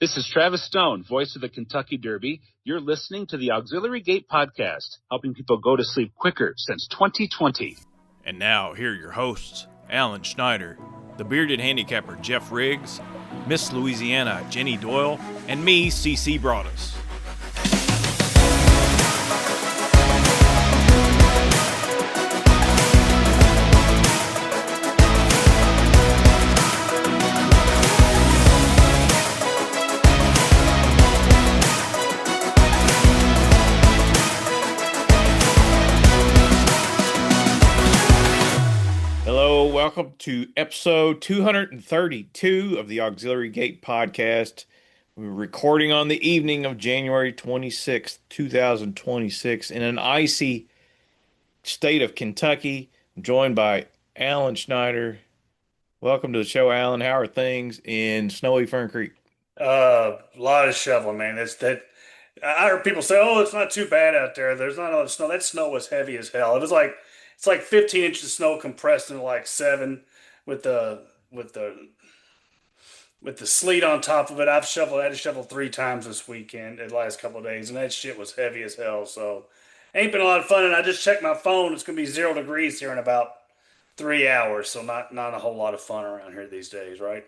This is Travis Stone, voice of the Kentucky Derby. You're listening to the Auxiliary Gate Podcast, helping people go to sleep quicker since 2020. And now, here are your hosts, Alan Schneider, the bearded handicapper Geoff Riggs, Miss Louisiana Jenny Doyle, and me, CC Broaddus. Welcome to episode 232 of the Auxiliary Gate Podcast. We're recording on the evening of January 26th, 2026 in an icy state of Kentucky. I'm joined by Alan Schneider. Welcome to the show, Alan. How are things in snowy Fern Creek? A lot of shoveling, man. I heard people say, "Oh, it's not too bad out there. There's not a lot of snow." That snow was heavy as hell. It's like 15 inches of snow compressed into like 7 with the sleet on top of it. I had to shovel 3 times this weekend, the last couple of days, and that shit was heavy as hell. So ain't been a lot of fun. And I just checked my phone. It's gonna be 0 degrees here in about 3 hours. So not a whole lot of fun around here these days, right?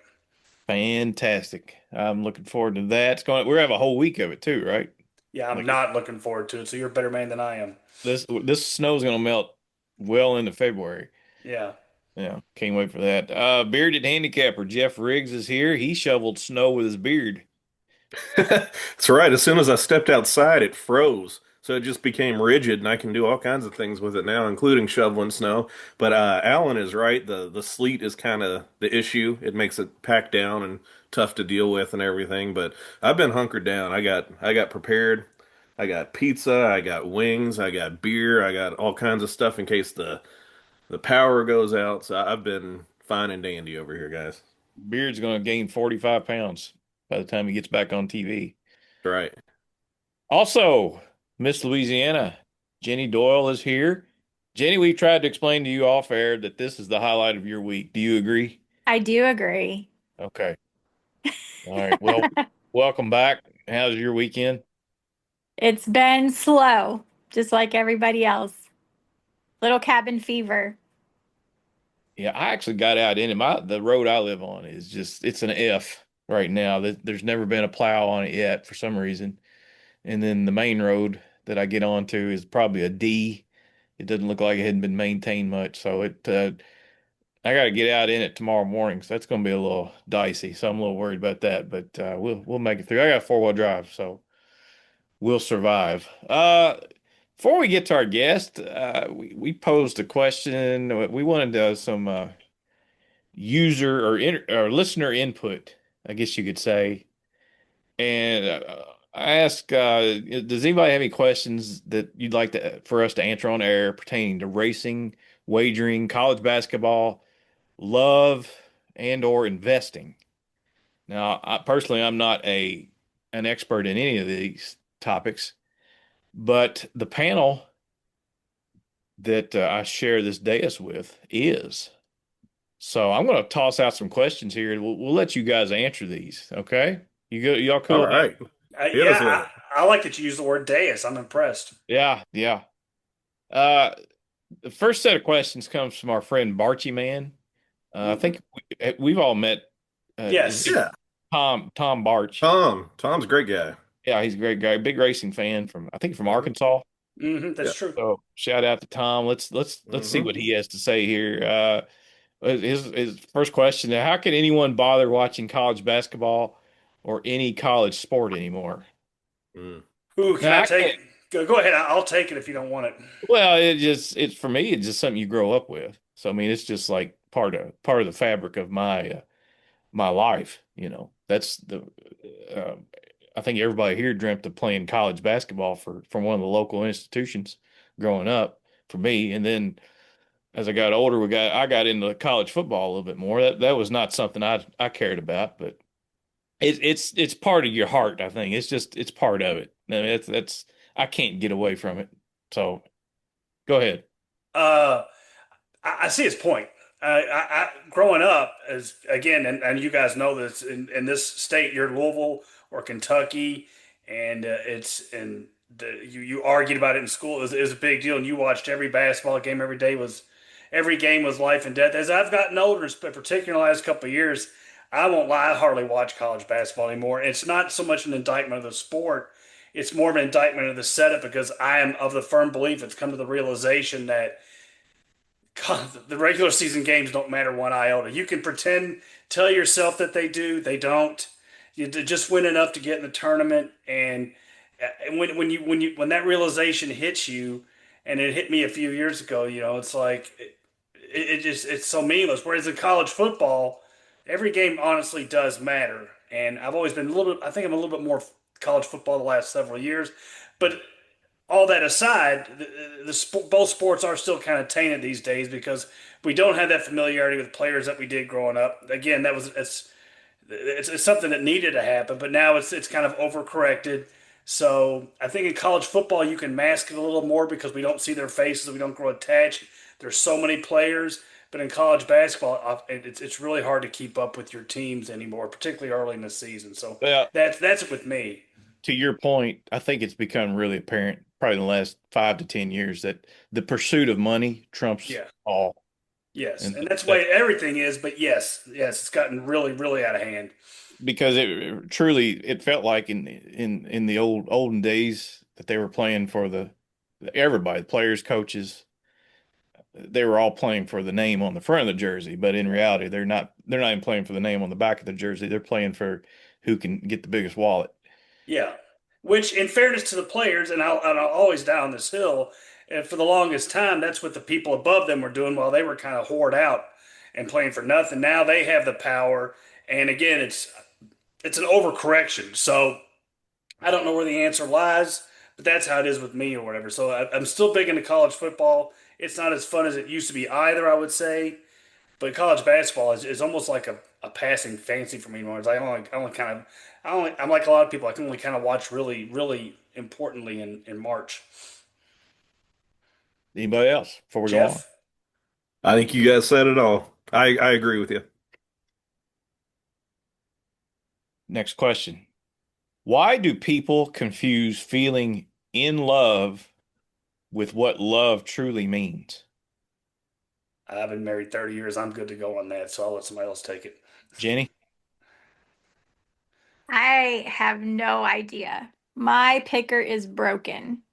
Fantastic. I'm looking forward to that. We're have a whole week of it too, right? Yeah, I'm not looking forward to it. So you're a better man than I am. This snow's gonna melt well into February. Yeah. Yeah, can't wait for that. Bearded handicapper Geoff Riggs is here. He shoveled snow with his beard. That's right. As soon as I stepped outside, it froze. So it just became rigid, and I can do all kinds of things with it now, including shoveling snow. But Alan is right. The sleet is kind of the issue. It makes it pack down and tough to deal with and everything. But I've been hunkered down. I got prepared. I got pizza. I got wings. I got beer. I got all kinds of stuff in case the power goes out. So I've been fine and dandy over here, guys. Beard's going to gain 45 pounds by the time he gets back on TV. Right. Also, Miss Louisiana, Jenny Doyle is here. Jenny, we tried to explain to you off air that this is the highlight of your week. Do you agree? I do agree. Okay. All right. Well, welcome back. How's your weekend? It's been slow, just like everybody else. Little cabin fever. Yeah, I actually got out in it. The road I live on it's an F right now. There's never been a plow on it yet for some reason. And then the main road that I get onto is probably a D. It doesn't look like it hadn't been maintained much. So I got to get out in it tomorrow morning. So that's going to be a little dicey. So I'm a little worried about that, but we'll make it through. I got a 4-wheel drive, so we'll survive. Before we get to our guest, we posed a question. We wanted some user or listener input, I guess you could say. And I asked, does anybody have any questions that you'd like for us to answer on air pertaining to racing, wagering, college basketball, love, and or investing? Now, I'm not an expert in any of these topics. But the panel that I share this dais with is. So I'm going to toss out some questions here. We'll let you guys answer these. Okay? Y'all cool? All right. I like that you use the word dais. I'm impressed. Yeah. The first set of questions comes from our friend Barchy Man. I think we've all met. Yes. Yeah. Tom Barch. Tom's a great guy. Yeah, he's a great guy. Big racing fan from Arkansas. That's true. So shout out to Tom. Let's see what he has to say here. His first question: how can anyone bother watching college basketball or any college sport anymore? Ooh, can I take it? Go ahead. I'll take it if you don't want it. Well, it's for me. It's just something you grow up with. So I mean, it's just like part of the fabric of my life. You know, that's the. I think everybody here dreamt of playing college basketball from one of the local institutions growing up for me. And then as I got older, I got into college football a little bit more. That was not something I cared about, but it's part of your heart. I think it's part of it. I mean, that's I can't get away from it. So go ahead. I see his point. I growing up as again, and you guys know this in this state, you're Louisville or Kentucky, and you argued about it in school. It was a big deal, and you watched every basketball game every day. Every game was life and death. As I've gotten older, but particularly in the last couple of years, I won't lie, I hardly watch college basketball anymore. It's not so much an indictment of the sport; it's more of an indictment of the setup because I am of the firm belief it's come to the realization that God, the regular season games don't matter one iota. You can tell yourself that they do, they don't. You just win enough to get in the tournament, and when that realization hits you, and it hit me a few years ago, it's like it's so meaningless. Whereas in college football, every game honestly does matter, and I've always been a little bit. I think I'm a little bit more college football the last several years, but all that aside, both sports are still kind of tainted these days because we don't have that familiarity with players that we did growing up. Again, it's something that needed to happen, but now it's kind of overcorrected. So I think in college football you can mask it a little more because we don't see their faces, we don't grow attached. There's so many players, but in college basketball, it's really hard to keep up with your teams anymore, particularly early in the season. So Well, that's with me. to your point, I think it's become really apparent, probably in the last 5 to 10 years, that the pursuit of money trumps Yeah. all. Yes, And and that's the way everything is. But yes, it's gotten really, really out of hand. because it truly, it felt like in the olden days that they were playing for everybody, players, coaches, they were all playing for the name on the front of the jersey, but in reality, they're not even playing for the name on the back of the jersey. They're playing for who can get the biggest wallet. Yeah, which, in fairness to the players, and I'll always die on this hill, and for the longest time, that's what the people above them were doing while they were kind of hoard out and playing for nothing. Now they have the power, and again, it's an overcorrection. So I don't know where the answer lies, but that's how it is with me or whatever. So I'm still big into college football. It's not as fun as it used to be either, I would say. But college basketball is almost like a passing fancy for me anymore. I'm like a lot of people. I can only kind of watch really, really importantly in March. Anybody else before we go on? Geoff? I think you guys said it all. I agree with you. Next question. Why do people confuse feeling in love with what love truly means? I've been married 30 years. I'm good to go on that, so I'll let somebody else take it. Jenny? I have no idea. My picker is broken.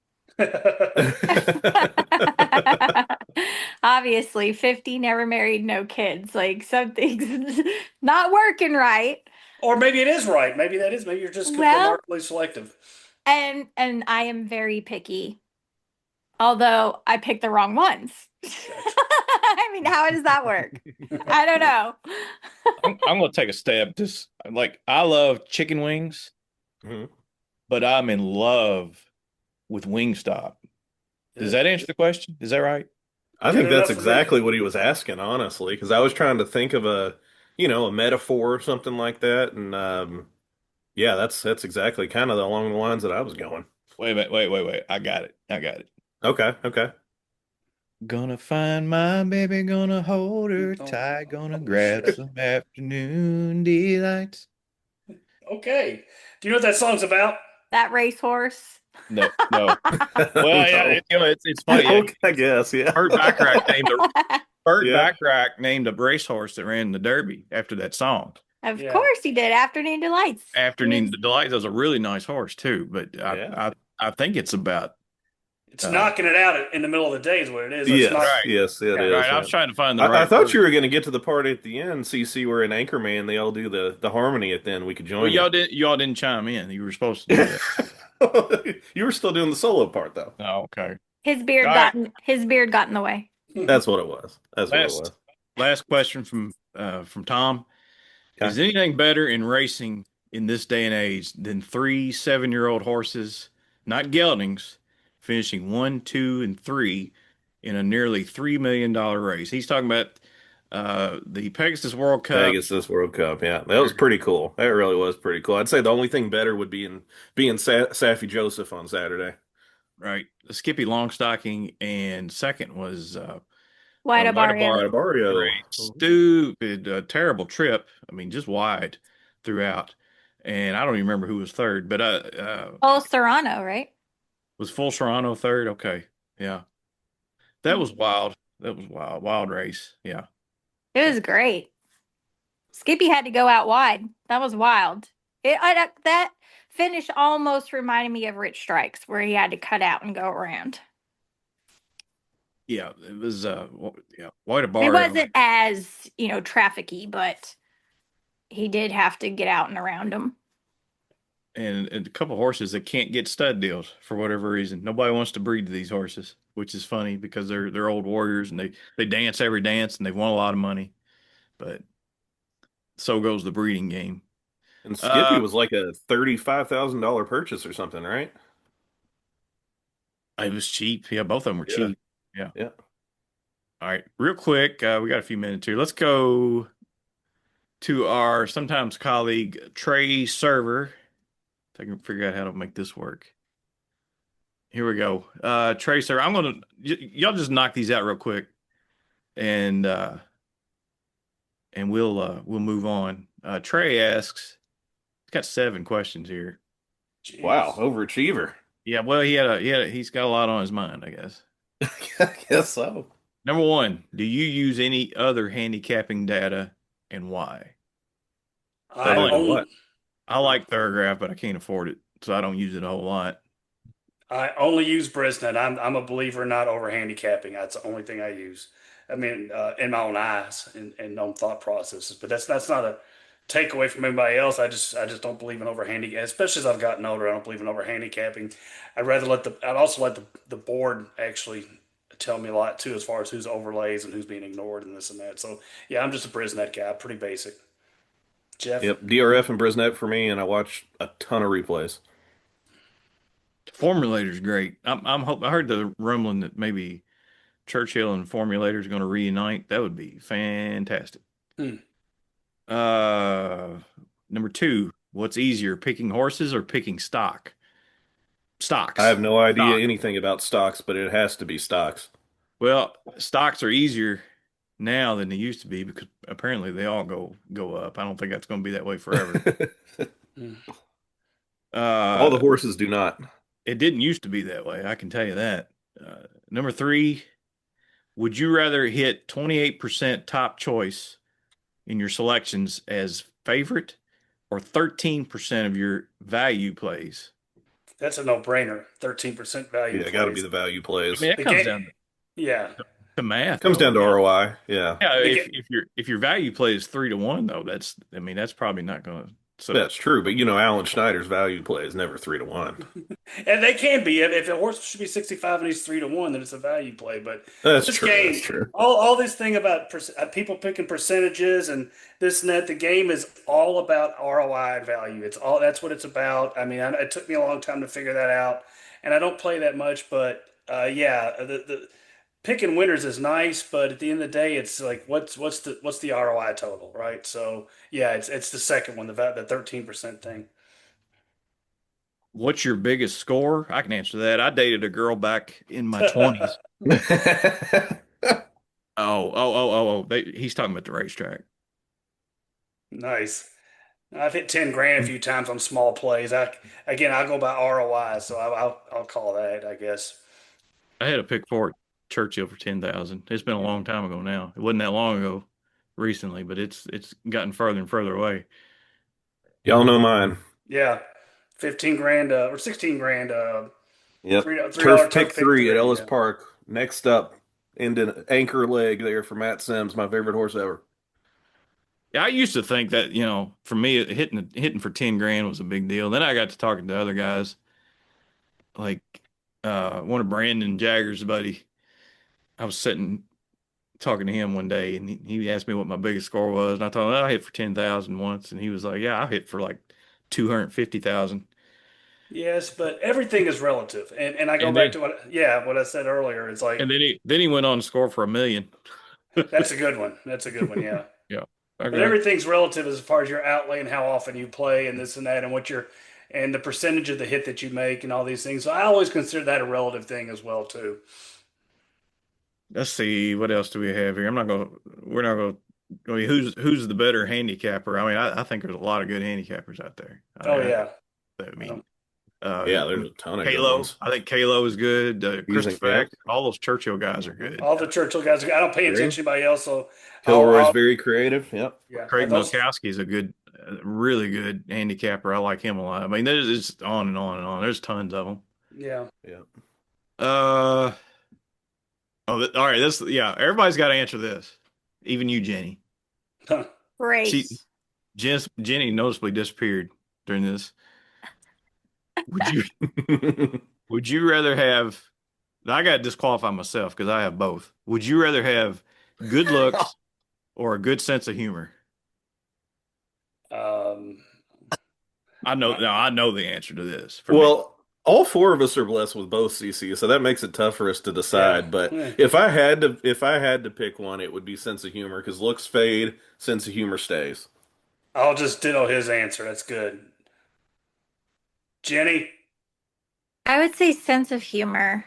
Obviously, 50, never married, no kids. Like something's not working right. Or maybe it is right. Maybe that is. Maybe you're just remarkably selective. And I am very picky. Although I picked the wrong ones. I mean, how does that work? I don't know. I'm going to take a stab. Just like I love chicken wings, but I'm in love with Wingstop. Does that answer the question? Is that right? I think that's exactly what he was asking, honestly, because I was trying to think of a metaphor or something like that, and yeah, that's exactly kind of along the lines that I was going. Wait a minute, wait. I got it. Okay. Gonna find my baby, gonna hold her tight, gonna grab some afternoon delights. Okay. Do you know what that song's about? That racehorse. No. Well, yeah, it's funny. I guess, yeah. Burt Bacharach named a racehorse that ran the Derby after that song. Of course he did. Afternoon Delights. Afternoon Delights was a really nice horse too, but I think it's about. It's knocking it out in the middle of the day is what it is. Yes, right. Yes, it is. Right. I was trying to find the right I thought word. you were going to get to the part at the end, CC, where in Anchorman they all do the harmony at the end. We could join you. Y'all didn't chime in. You were supposed to do that. You were still doing the solo part, though. Oh, okay. His beard got in the way. That's what it was. Last question from Tom. Okay. Is anything better in racing in this day and age than 3 7-year-old horses, not geldings, finishing 1, 2, and 3 in a nearly $3 million race? He's talking about the Pegasus World Cup. Yeah, that was pretty cool. That really was pretty cool. I'd say the only thing better would be being Saffy Joseph on Saturday. Right, Skippy Longstocking, and second was White Abario. Stupid, terrible trip. I mean, just wide throughout. and I don't even remember who was third, but Oh, Serrano, right? was Full Serrano third? Okay. Yeah. That was wild. That was wild. Wild race. Yeah. It was great. Skippy had to go out wide. That was wild. That finish almost reminded me of Rich Strikes, where he had to cut out and go around. Yeah. It was yeah, quite a It bar. wasn't as, trafficy, but he did have to get out and around him. And a couple horses that can't get stud deals for whatever reason. Nobody wants to breed these horses, which is funny because they're old warriors and they dance every dance and they've won a lot of money. But so goes the breeding game. And Skippy was like a $35,000 purchase or something, right? It was cheap. Yeah, both of them were cheap. Yeah. Yeah. All right, real quick, we got a few minutes here. Let's go to our sometimes colleague Trey Server. If I can figure out how to make this work. Here we go. Trey Server, I'm gonna y'all just knock these out real quick, and we'll move on. Trey asks, he's got 7 questions here. Jeez. Wow, overachiever. Yeah, well, he's got a lot on his mind, I guess. I guess so. Number 1, do you use any other handicapping data and why? I like Thorograph, but I can't afford it, so I don't use it a whole lot. I only use Brisnet. I'm a believer not over handicapping. That's the only thing I use. I mean, in my own eyes and own thought processes. But that's not a takeaway from anybody else. I just don't believe in over handicapping. Especially as I've gotten older, I don't believe in over handicapping. I'd also let the board actually tell me a lot too, as far as who's overlays and who's being ignored and this and that. So yeah, I'm just a Brisnet guy. Pretty basic. Geoff? Yep, DRF and Brisnet for me, and I watch a ton of replays. Formulator's great. I heard the rumbling that maybe Churchill and Formulator's going to reunite. That would be fantastic. Number 2, what's easier, picking horses or picking stocks? I have no idea anything about stocks, but it has to be stocks. Well, stocks are easier now than they used to be because apparently they all go up. I don't think that's going to be that way forever. All the horses do not. It didn't used to be that way, I can tell you that. Number 3, would you rather hit 28% top choice in your selections as favorite or 13% of your value plays? That's a no-brainer. 13% value. Yeah, got to be the value plays. I mean, it comes down to math. It comes down to ROI. Yeah. Yeah, if your value play is 3 to 1 though, that's probably not going to. So that's true, but Alan Schneider's value play is never 3 to 1. And they can be. If a horse should be 65 and he's 3 to 1, then it's a value play. But that's this true. game, that's true. All this thing about people picking percentages and this and that, the game is all about ROI and value. That's what it's about. I mean, it took me a long time to figure that out, and I don't play that much. But yeah, the picking winners is nice, but at the end of the day, it's like what's the ROI total, right? So yeah, it's the second one, the 13% thing. What's your biggest score? I can answer that. I dated a girl back in my 20s. He's talking about the racetrack. Nice. I've hit 10 grand a few times on small plays. I'll go by ROI, so I'll call that, I guess. I had a pick four at Churchill for 10,000. It's been a long time ago now. It wasn't that long ago recently, but it's gotten further and further away. Y'all know mine. Yeah. 15 grand or 16 grand. Yep. Turf pick 3 at Ellis Park. Next up, into anchor leg there for Matt Sims, my favorite horse ever. Yeah, I used to think that, for me, hitting for 10 grand was a big deal. Then I got to talking to other guys, like one of Brandon Jagger's buddy. I was talking to him one day, and he asked me what my biggest score was, and I told him I hit for 10,000 once, and he was like, "Yeah, I hit for like 250,000." Yes, but everything is relative, and I go back to what I said earlier. It's like, and then he went on to score for $1 million. That's a good one. Yeah. Yeah. But everything's relative as far as your outlay and how often you play and this and that and the percentage of the hit that you make and all these things. So I always consider that a relative thing as well too. Let's see, what else do we have here? We're not gonna I mean, who's the better handicapper? I mean, I think there's a lot of good handicappers out there. Oh yeah. I mean, Yeah, there's a ton of good Kalo. ones. I think Kalo is good. Chris Using Fack, all those Churchill guys are good. All the Churchill guys. I don't pay attention to anybody else, so Kilroy's very creative. Yep. yeah. Craig Milkowski is a good, really good handicapper. I like him a lot. I mean, there's just on and on and on. There's tons of them. Yeah. Yeah. All right. Everybody's got to answer this. Even you, Jenny. Great. Jenny noticeably disappeared during this. Would you rather have? I got to disqualify myself because I have both. Would you rather have good looks or a good sense of humor? I know the answer to this. Well, all four of us are blessed with both, CC, so that makes it tough for us to decide. Yeah. But if I had to pick one, it would be sense of humor because looks fade, sense of humor stays. I'll just ditto his answer. That's good. Jenny? I would say sense of humor.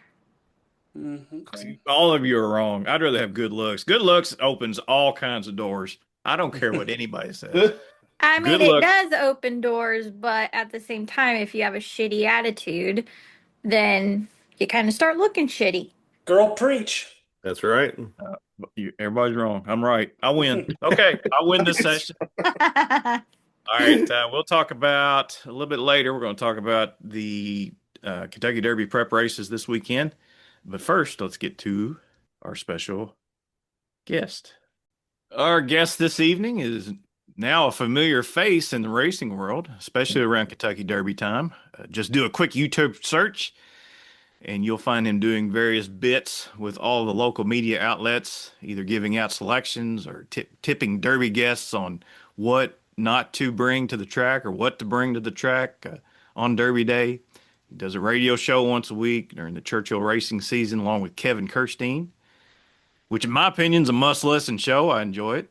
Okay. All of you are wrong. I'd rather have good looks. Good looks opens all kinds of doors. I don't care what anybody says. I mean, Good it luck. does open doors, but at the same time, if you have a shitty attitude, then you kind of start looking shitty. Girl, preach. That's right. Everybody's wrong. I'm right. I win. Okay, I win this session. All right, we'll talk about a little bit later. We're going to talk about the Kentucky Derby prep races this weekend. But first, let's get to our special guest. Our guest this evening is now a familiar face in the racing world, especially around Kentucky Derby time. Just do a quick YouTube search, and you'll find him doing various bits with all the local media outlets, either giving out selections or tipping Derby guests on what not to bring to the track or what to bring to the track on Derby Day. He does a radio show once a week during the Churchill racing season along with Kevin Kirstein, which in my opinion is a must-listen show. I enjoy it.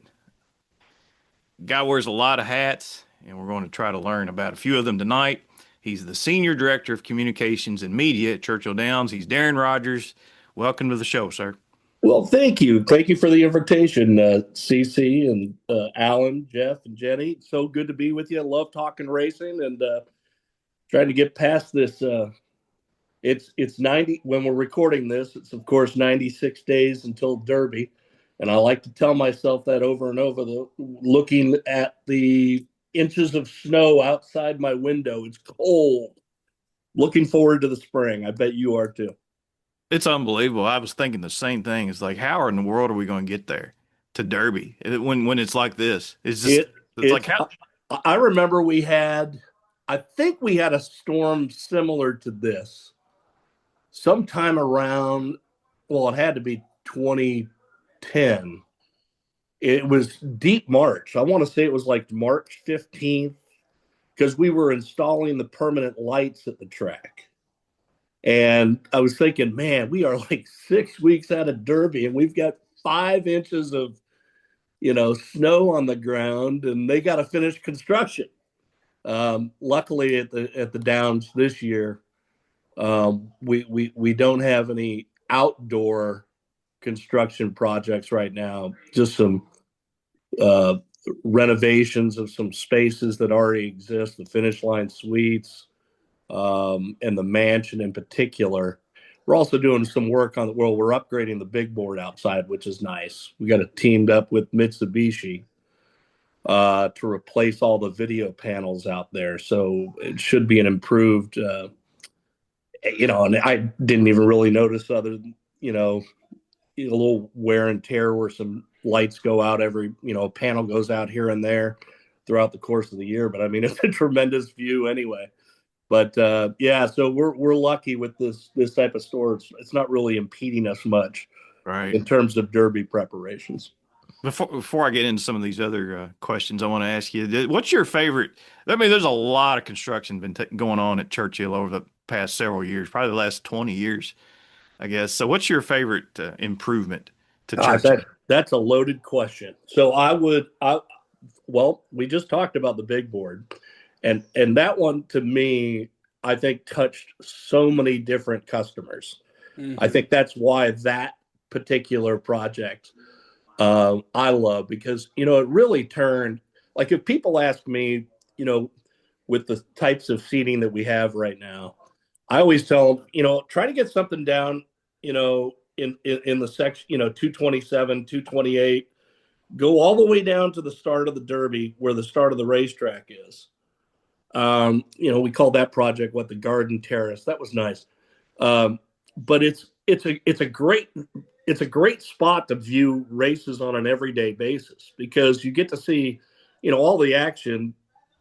Guy wears a lot of hats, and we're going to try to learn about a few of them tonight. He's the Senior Director of Communications and Media at Churchill Downs. He's Darren Rogers. Welcome to the show, sir. Well, thank you. Thank you for the invitation, CC and Alan, Geoff, and Jenny. So good to be with you. I love talking racing and trying to get past this. It's 90 when we're recording this. It's of course 96 days until Derby, and I like to tell myself that over and over. Looking at the inches of snow outside my window, it's cold. Looking forward to the spring. I bet you are too. It's unbelievable. I was thinking the same thing. It's like, how in the world are we going to get there to Derby when it's like this? It's just it's like how. I remember I think we had a storm similar to this sometime around, well, it had to be 2010. It was deep March. I want to say it was like March 15th because we were installing the permanent lights at the track. And I was thinking, man, we are like 6 weeks out of Derby and we've got 5 inches of, snow on the ground and they got to finish construction. Luckily at the Downs this year, we don't have any outdoor construction projects right now, just some renovations of some spaces that already exist, the Finish Line Suites, and the mansion in particular. We're also doing some work on we're upgrading the big board outside, which is nice. We got it teamed up with Mitsubishi to replace all the video panels out there. So it should be an improved, and I didn't even really notice other than, a little wear and tear where some lights go out every, a panel goes out here and there throughout the course of the year. But I mean, it's a tremendous view anyway. But so we're lucky with this type of store. It's not really impeding us much, right, in terms of Derby preparations. Before I get into some of these other questions, I want to ask you, what's your favorite? I mean, there's a lot of construction been going on at Churchill over the past several years, probably the last 20 years, I guess. So what's your favorite improvement to Churchill? That's a loaded question. So we just talked about the big board. And that one, to me, I think touched so many different customers. Mm-hmm. I think that's why that particular project I love, because, it really turned, like, if people ask me, with the types of seating that we have right now, I always tell them, try to get something down, in the section, 227, 228, go all the way down to the start of the Derby where the start of the racetrack is. We called that project the Garden Terrace. That was nice. But it's a great spot to view races on an everyday basis, because you get to see, all the action,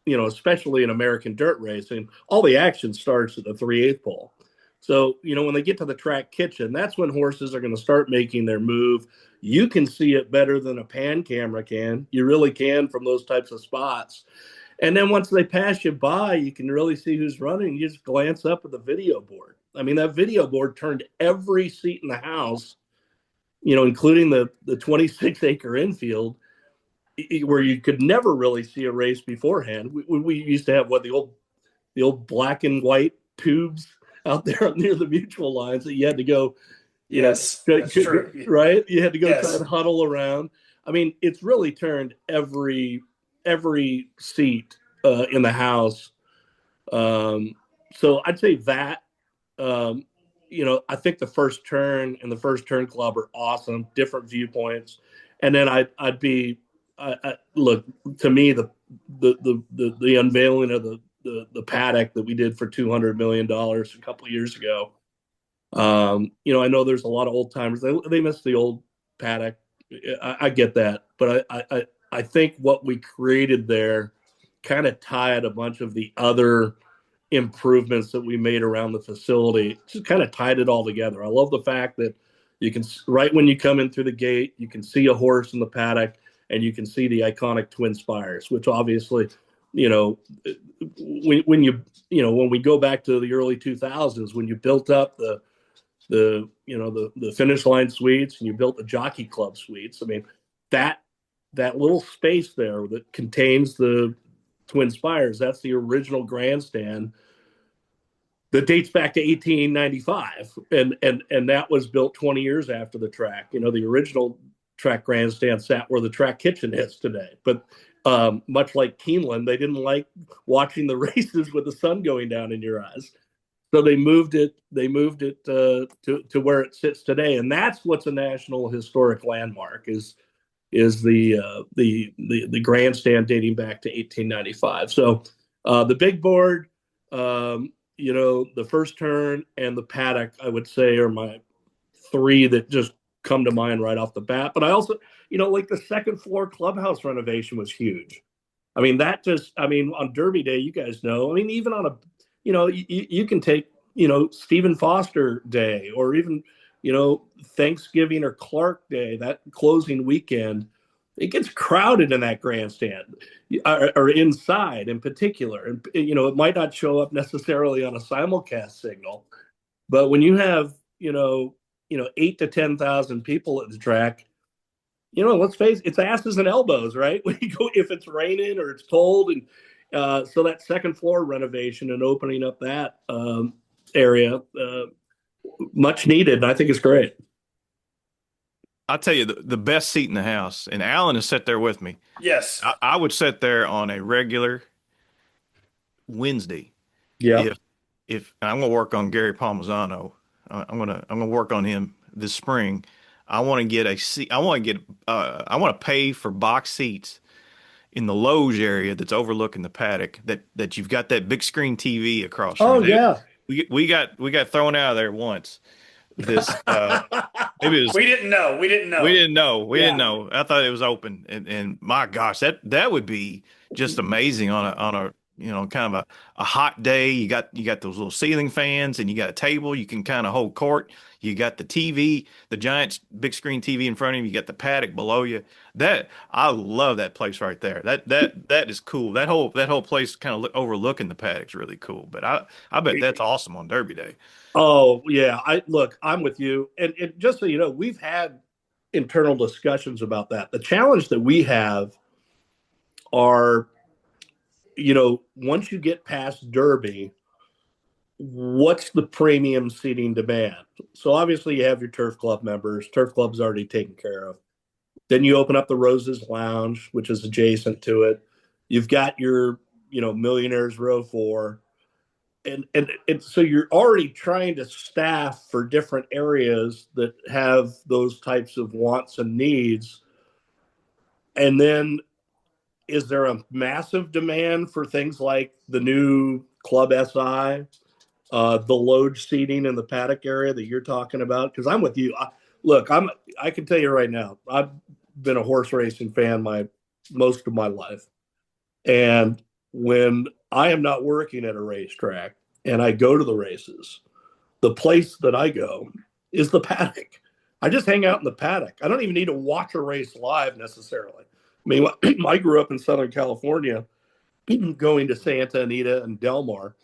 especially in American dirt racing, all the action starts at the 3/8 pole. So, when they get to the track kitchen, that's when horses are going to start making their move. You can see it better than a pan camera can. You really can, from those types of spots. And then once they pass you by, you can really see who's running. You just glance up at the video board. I mean, that video board turned every seat in the house, including the 26-acre infield, where you could never really see a race beforehand. We used to have the old black and white tubes out there near the mutual lines that you had to go. Yes, that's true. Right? You had to go Yes. try and huddle around. I mean, it's really turned every seat in the house. So I'd say that. I think the first turn and the first turn club are awesome, different viewpoints. And then I'd be look, to me, the unveiling of the paddock that we did for $200 million a couple of years ago. I know there's a lot of old timers. They miss the old paddock. I get that, but I think what we created there kind of tied a bunch of the other improvements that we made around the facility. Just kind of tied it all together. I love the fact that you can, right when you come in through the gate, you can see a horse in the paddock, and you can see the iconic twin spires, which obviously, when we go back to the early 2000s, when you built up the finish line suites and you built the jockey club suites, I mean, that little space there that contains the twin spires, that's the original grandstand that dates back to 1895, and that was built 20 years after the track. The original track grandstand sat where the track kitchen is today, but much like Keeneland, they didn't like watching the races with the sun going down in your eyes, so they moved it to where it sits today. And that's what's a National Historic Landmark, is the grandstand dating back to 1895. So the big board, the first turn, and the paddock, I would say, are my three that just come to mind right off the bat. But I also, like the second floor clubhouse renovation was huge. I mean, on Derby Day, you guys know, I mean, even on a, you can take, Stephen Foster Day, or even, Thanksgiving or Clark Day, that closing weekend, it gets crowded in that grandstand, or inside in particular. And, it might not show up necessarily on a simulcast signal, but when you have, 8 to 10,000 people at the track, let's face it, it's asses and elbows, right? When you go, if it's raining or it's cold. And so that second floor renovation and opening up that area, much needed. And I think it's great. I'll tell you the best seat in the house, and Alan has sat there with me. Yes. I would sit there on a regular Wednesday. Yeah. If I'm going to work on Gary Palmisano, I'm gonna work on him this spring. I want to get a seat. I want to pay for box seats in the loge area that's overlooking the paddock. That you've got that big screen TV across from. Oh, yeah. We got thrown out of there once. Maybe it was, we didn't know. We didn't know. I thought it was open, and my gosh, that would be just amazing on a kind of a hot day. You got those little ceiling fans, and you got a table. You can kind of hold court. You got the TV, the giant big screen TV in front of you. You got the paddock below you. I love that place right there. That is cool. That whole place kind of overlooking the paddock's really cool. But I bet that's awesome on Derby Day. Oh, yeah. I'm with you. And just so you know, we've had internal discussions about that. The challenge that we have are, once you get past Derby, what's the premium seating demand? So obviously you have your turf club members. Turf club's already taken care of. Then you open up the Roses Lounge, which is adjacent to it. You've got your, Millionaires Row 4. And so you're already trying to staff for different areas that have those types of wants and needs. And then is there a massive demand for things like the new Club SI, the load seating in the paddock area that you're talking about? Because I'm with you. I can tell you right now, I've been a horse racing fan most of my life. And when I am not working at a racetrack and I go to the races, the place that I go is the paddock. I just hang out in the paddock. I don't even need to watch a race live necessarily. I mean, I grew up in Southern California, going to Santa Anita and Del Mar.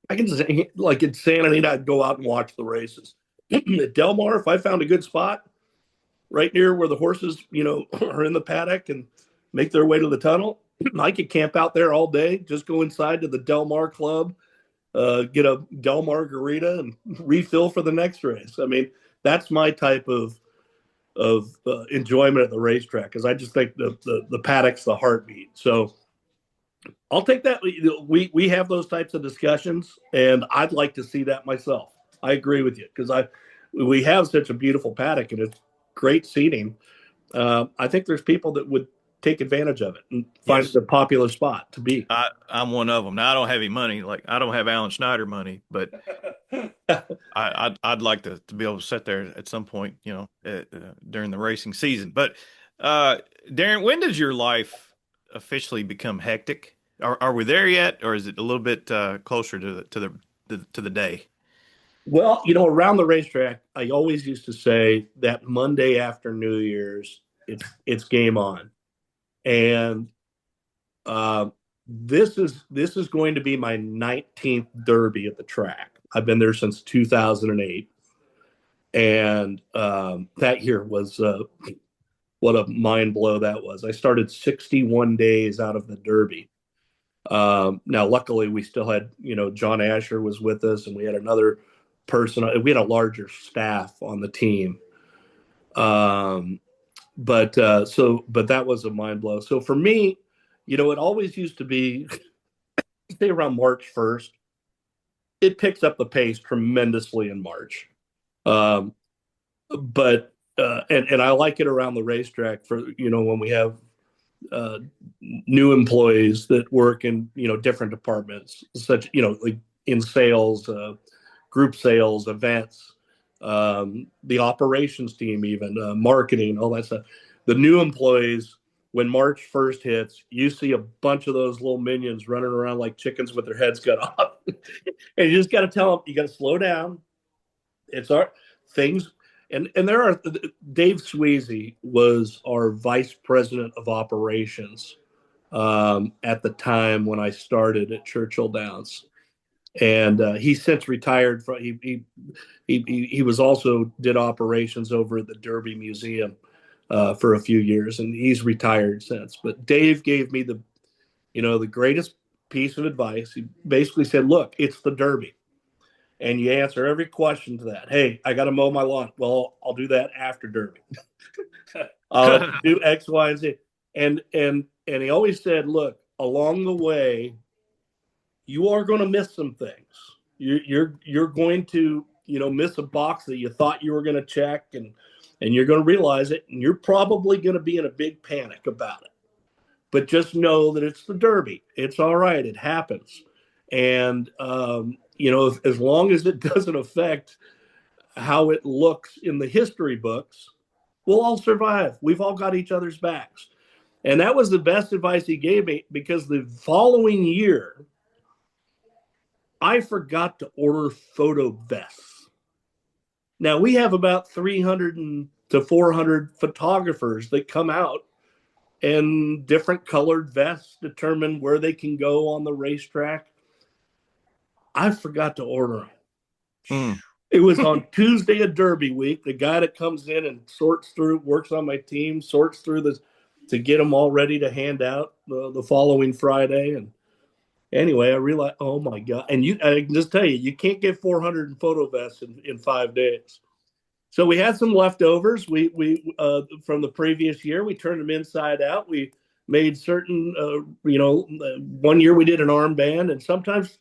I can say, like in Santa Anita, I'd go out and watch the races. At Del Mar, if I found a good spot right near where the horses, are in the paddock and make their way to the tunnel, I could camp out there all day, just go inside to the Del Mar Club, get a Del Margarita and refill for the next race. I mean, that's my type of enjoyment at the racetrack, because I just think the paddock's the heartbeat. So I'll take that. We have those types of discussions, and I'd like to see that myself. I agree with you, because we have such a beautiful paddock and it's great seating. I think there's people that would take advantage of it and find it a popular spot to be. I'm one of them. Now, I don't have any money. Like, I don't have Alan Schneider money, but I'd like to be able to sit there at some point, during the racing season. But Darren, when does your life officially become hectic? Are we there yet, or is it a little bit closer to the day? Well, around the racetrack, I always used to say that Monday after New Year's, it's game on. And this is going to be my 19th Derby at the track. I've been there since 2008, and that year was what a mind blow that was. I started 61 days out of the Derby. Now, luckily, we still had John Asher was with us, and we had another person. We had a larger staff on the team. But that was a mind blow. So for me, it always used to be, say around March 1st, it picks up the pace tremendously in March. And I like it around the racetrack for, when we have new employees that work in, different departments, such, like in sales, group sales, events, the operations team, even marketing, all that stuff. The new employees, when March 1st hits, you see a bunch of those little minions running around like chickens with their heads cut off. And you just got to tell them, you got to slow down. It's our things. And there are, Dave Sweezy was our vice president of operations at the time when I started at Churchill Downs. And he's since retired from, he was also did operations over at the Derby Museum for a few years, and he's retired since. But Dave gave me the greatest piece of advice. He basically said, look, it's the Derby, and you answer every question to that. Hey, I got to mow my lawn. Well, I'll do that after Derby. I'll do X, Y, and Z. And he always said, look, along the way, you are going to miss some things. You're going to, miss a box that you thought you were going to check, and you're going to realize it, and you're probably going to be in a big panic about it. But just know that it's the Derby. It's all right. It happens. And, as long as it doesn't affect how it looks in the history books, we'll all survive. We've all got each other's backs. And that was the best advice he gave me, because the following year, I forgot to order photo vests. Now, we have about 300 to 400 photographers that come out, and different colored vests determine where they can go on the racetrack. I forgot to order them. It was on Tuesday of Derby week. The guy that comes in and works on my team, sorts through to get them all ready to hand out the following Friday. And anyway, I realized, oh my God. And I can just tell you, you can't get 400 photo vests in 5 days. So we had some leftovers. We from the previous year. We turned them inside out. We made certain, one year we did an armband, and sometimes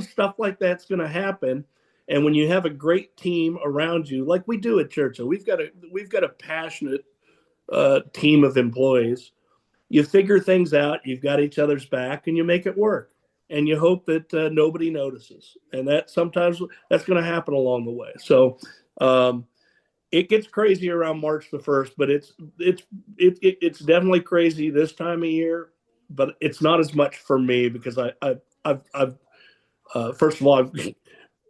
stuff like that's going to happen. And when you have a great team around you, like we do at Churchill, we've got a passionate team of employees. You figure things out. You've got each other's back, and you make it work. And you hope that nobody notices, and that sometimes that's going to happen along the way. So. It gets crazy around March the 1st, but it's definitely crazy this time of year. But it's not as much for me because I've first of all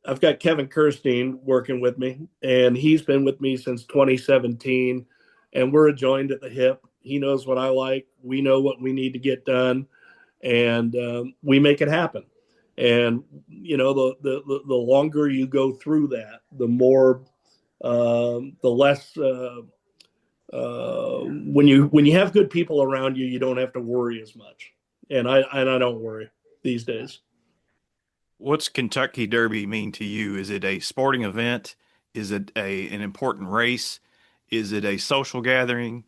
I've got Kevin Kirstein working with me, and he's been with me since 2017, and we're joined at the hip. He knows what I like. We know what we need to get done, and we make it happen. And the longer you go through that, the more. The less when you have good people around you, you don't have to worry as much, and I don't worry these days. What's Kentucky Derby mean to you? Is it a sporting event? Is it an important race? Is it a social gathering?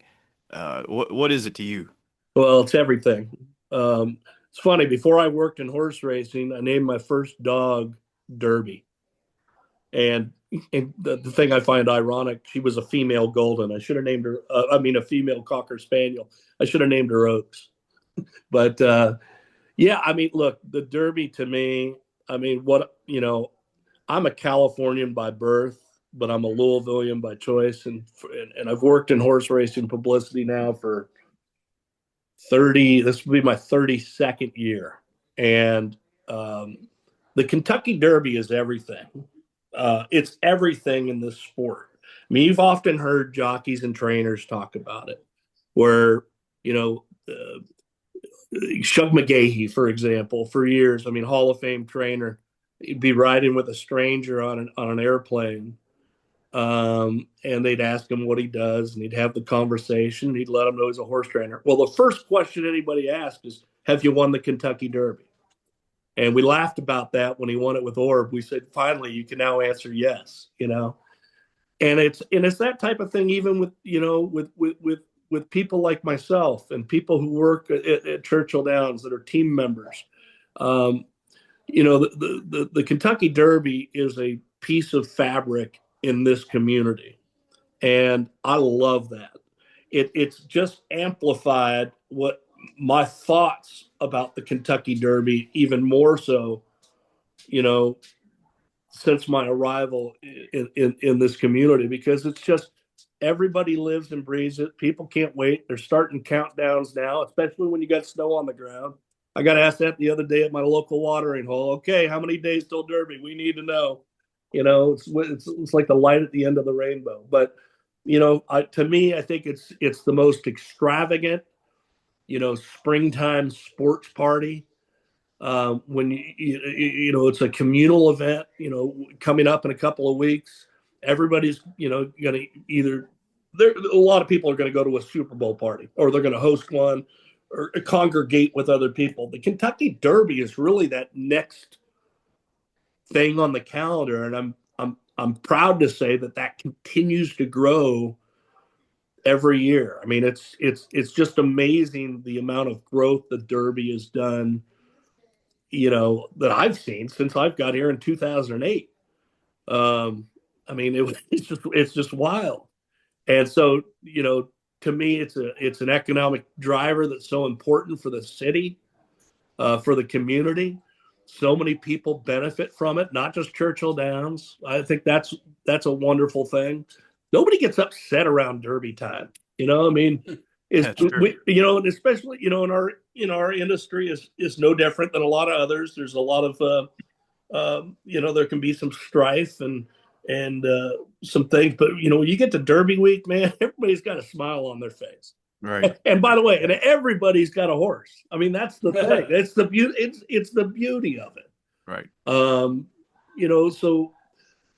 What is it to you? Well, it's everything. It's funny. Before I worked in horse racing, I named my first dog Derby. And the thing I find ironic, she was a female golden. I should have named her, a female Cocker Spaniel. I should have named her Oaks. But look, the Derby to me, I'm a Californian by birth, but I'm a Louisvillian by choice. And I've worked in horse racing publicity now for this will be my 32nd year. And the Kentucky Derby is everything. It's everything in this sport. I mean, you've often heard jockeys and trainers talk about it, where, Shug McGahee, for example, for years, Hall of Fame trainer, he'd be riding with a stranger on an airplane, and they'd ask him what he does, and he'd have the conversation. He'd let him know he's a horse trainer. Well, the first question anybody asks is, have you won the Kentucky Derby? And we laughed about that when he won it with Orb. We said, finally, you can now answer yes, And it's that type of thing, even with people like myself and people who work at Churchill Downs that are team members. The Kentucky Derby is a piece of fabric in this community. And I love that. It's just amplified what my thoughts about the Kentucky Derby even more so, since my arrival in this community, because it's just everybody lives and breathes it. People can't wait. They're starting countdowns now, especially when you got snow on the ground. I got asked that the other day at my local watering hole. Okay, how many days till Derby? We need to know. It's like the light at the end of the rainbow. But to me, I think it's the most extravagant, springtime sports party. When it's a communal event, coming up in a couple of weeks, everybody's, going to a lot of people are going to go to a Super Bowl party, or they're going to host one or congregate with other people. The Kentucky Derby is really that next thing on the calendar. And I'm proud to say that continues to grow every year. It's just amazing the amount of growth the Derby has done, that I've seen since I've got here in 2008. It's just wild. And so, to me, it's an economic driver that's so important for the city, for the community. So many people benefit from it, not just Churchill Downs. I think that's a wonderful thing. Nobody gets upset around Derby time. And especially, in our industry is no different than a lot of others. There's a lot of, there can be some strife and some things, but when you get to Derby week, man, everybody's got a smile on their face. Right. And by the way, and everybody's got a horse. That's the thing. It's the beauty. It's the beauty of it. Right. So,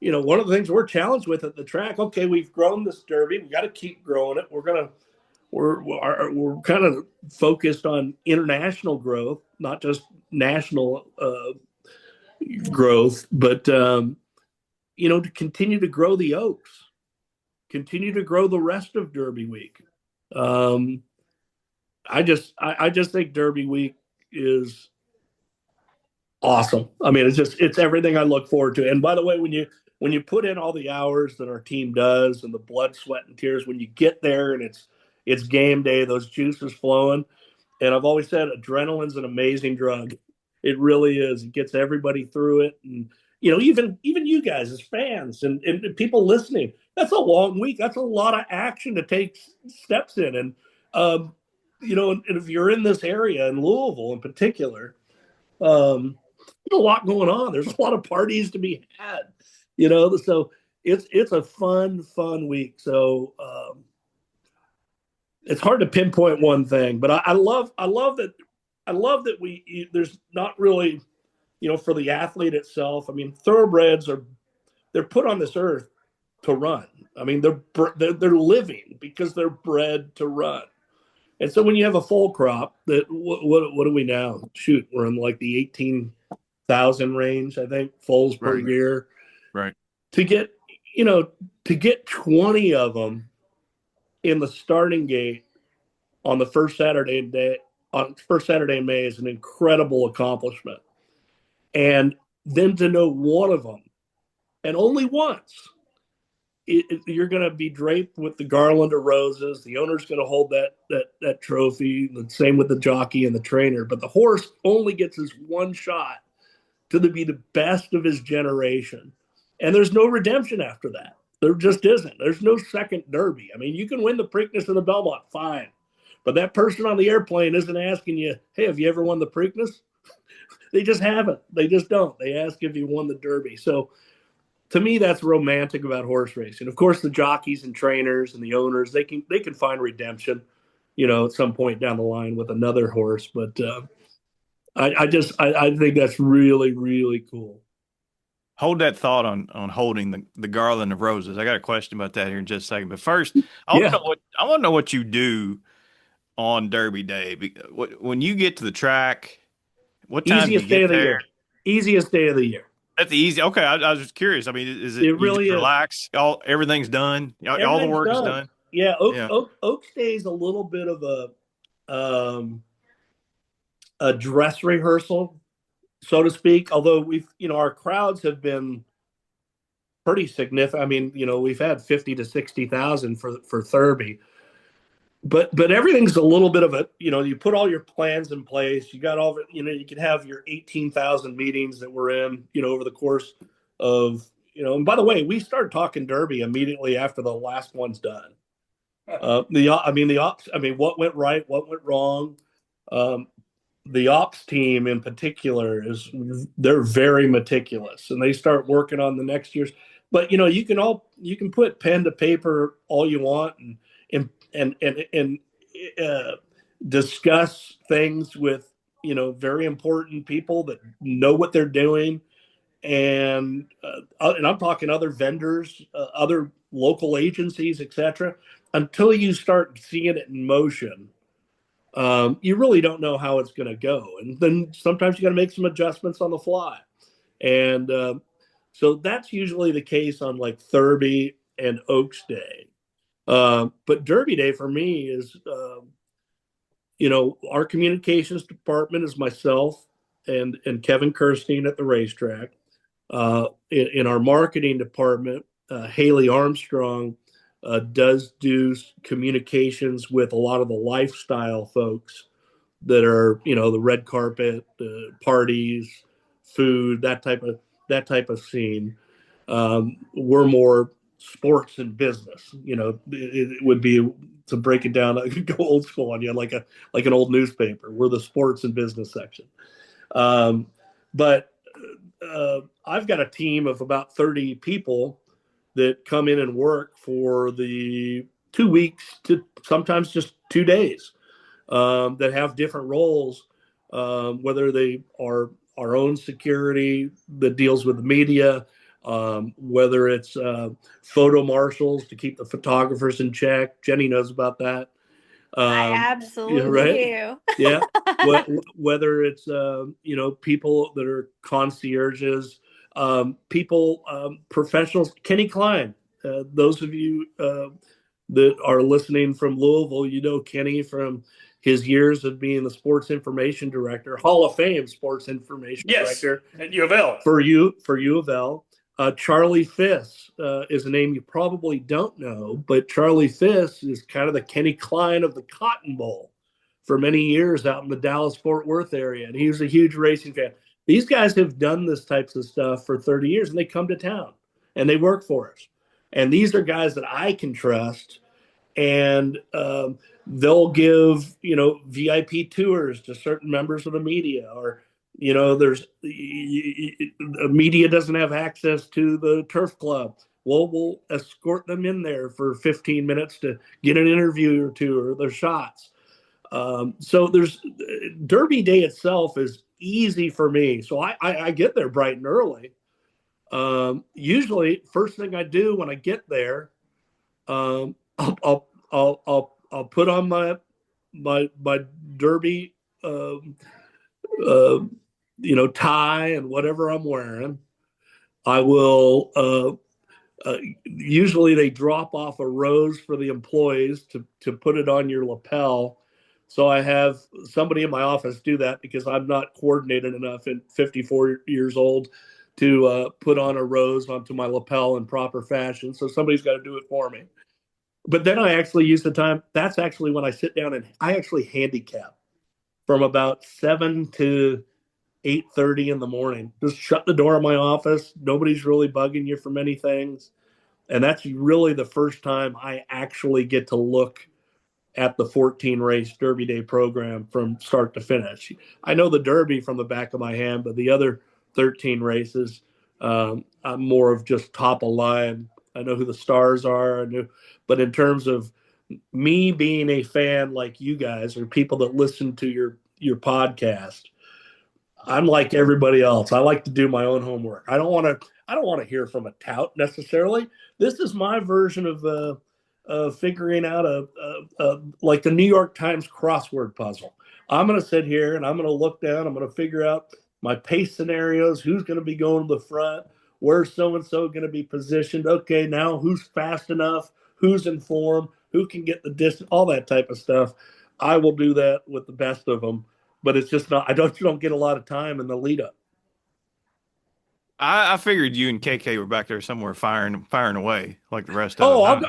one of the things we're challenged with at the track. Okay, we've grown this Derby. We got to keep growing it. We're kind of focused on international growth, not just national growth, but to continue to grow the Oaks. continue to grow the rest of Derby Week. I just think Derby Week is awesome. I mean, it's everything I look forward to. And by the way, when you put in all the hours that our team does and the blood, sweat, and tears, when you get there and it's game day, those juices flowing. And I've always said adrenaline's an amazing drug. It really is. It gets everybody through it. And, even you guys as fans and people listening, that's a long week. That's a lot of action to take steps in. And, and if you're in this area in Louisville in particular, there's a lot going on. There's a lot of parties to be had, so it's a fun week. So, it's hard to pinpoint one thing, but I love that there's not really, for the athlete itself. I mean, thoroughbreds they're put on this earth to run. I mean, they're living because they're bred to run. And so when you have a full crop, that what do we now? Shoot, we're in like the 18,000 range, I think, foals per year. Right. To get 20 of them in the starting gate on the first Saturday in May is an incredible accomplishment. And then to know one of them, and only once, you're going to be draped with the garland of roses. The owner's going to hold that trophy. The same with the jockey and the trainer. But the horse only gets his one shot to be the best of his generation. And there's no redemption after that. There just isn't. There's no second Derby. I mean, you can win the Preakness and the Belmont, fine. But that person on the airplane isn't asking you, hey, have you ever won the Preakness? They just haven't. They just don't. They ask if you won the Derby. So to me, that's romantic about horse racing. Of course, the jockeys and trainers and the owners, they can find redemption, at some point down the line with another horse. But I think that's really, really cool. Hold that thought on holding the garland of roses. I got a question about that here in just a second. But first, I want to know what you do on Derby Day. When you get to the track, what time do you get there? Easiest day of the year. That's the easy. Okay, I was just curious. I mean, is it really you relax? Everything's done. All the work is done. Yeah, Oaks Day is a little bit of a dress rehearsal, so to speak. Although we've, our crowds have been pretty significant. I mean, we've had 50 to 60,000 for Thurby. But everything's a little bit of a, you put all your plans in place. You got all, you can have your 18,000 meetings that we're in, over the course of, and by the way, we started talking Derby immediately after the last one's done. What went right, what went wrong. The ops team in particular they're very meticulous, and they start working on the next year's. But you can put pen to paper all you want and discuss things with very important people that know what they're doing, and I'm talking other vendors, other local agencies, etc. Until you start seeing it in motion, you really don't know how it's going to go, and then sometimes you got to make some adjustments on the fly, and so that's usually the case on like Thurby and Oaks Day. But Derby Day for me is, our communications department is myself and Kevin Kirstein at the racetrack. In our marketing department, Haley Armstrong does do communications with a lot of the lifestyle folks that are, the red carpet, parties, food, that type of scene. We're more sports and business. It would be, to break it down, I could go old school on you, like an old newspaper. We're the sports and business section. But I've got a team of about 30 people that come in and work for the 2 weeks to sometimes just 2 days, that have different roles, whether they are our own security that deals with the media, whether it's photo marshals to keep the photographers in check. Jenny knows about that. I absolutely do. Yeah. Whether it's, people that are concierges, people, professionals. Kenny Klein Those of you that are listening from Louisville, you know Kenny from his years of being the sports information director, Hall of Fame sports information director at U of L. For U of L. Charlie Fiss is a name you probably don't know, but Charlie Fiss is kind of the Kenny Klein of the Cotton Bowl for many years out in the Dallas-Fort Worth area, and he was a huge racing fan. These guys have done this types of stuff for 30 years, and they come to town, and they work for us. And these are guys that I can trust, and they'll give, VIP tours to certain members of the media, or, there's media doesn't have access to the turf club. Well, we'll escort them in there for 15 minutes to get an interview or two or their shots. So there's Derby Day itself is easy for me. So I get there bright and early. Usually first thing I do when I get there, I'll put on my Derby, tie and whatever I'm wearing. I will, usually they drop off a rose for the employees to put it on your lapel. So I have somebody in my office do that because I'm not coordinated enough at 54 years old to put on a rose onto my lapel in proper fashion. So somebody's got to do it for me. But then I actually use the time. That's actually when I sit down and I actually handicap from about 7 to 8:30 in the morning. Just shut the door of my office. Nobody's really bugging you from many things. And that's really the first time I actually get to look at the 14 race Derby Day program from start to finish. I know the Derby from the back of my hand, but the other 13 races, I'm more of just top of line. I know who the stars are. But in terms of me being a fan like you guys or people that listen to your podcast, I'm like everybody else. I like to do my own homework. I don't want to hear from a tout necessarily. This is my version of figuring out like the New York Times crossword puzzle. I'm going to sit here and I'm going to look down. I'm going to figure out my pace scenarios. Who's going to be going to the front? Where's so-and-so going to be positioned? Okay, now who's fast enough? Who's in form? Who can get the distance? All that type of stuff. I will do that with the best of them. But it's just not. I don't get a lot of time in the lead up. I figured you and KK were back there somewhere firing away like the rest of them.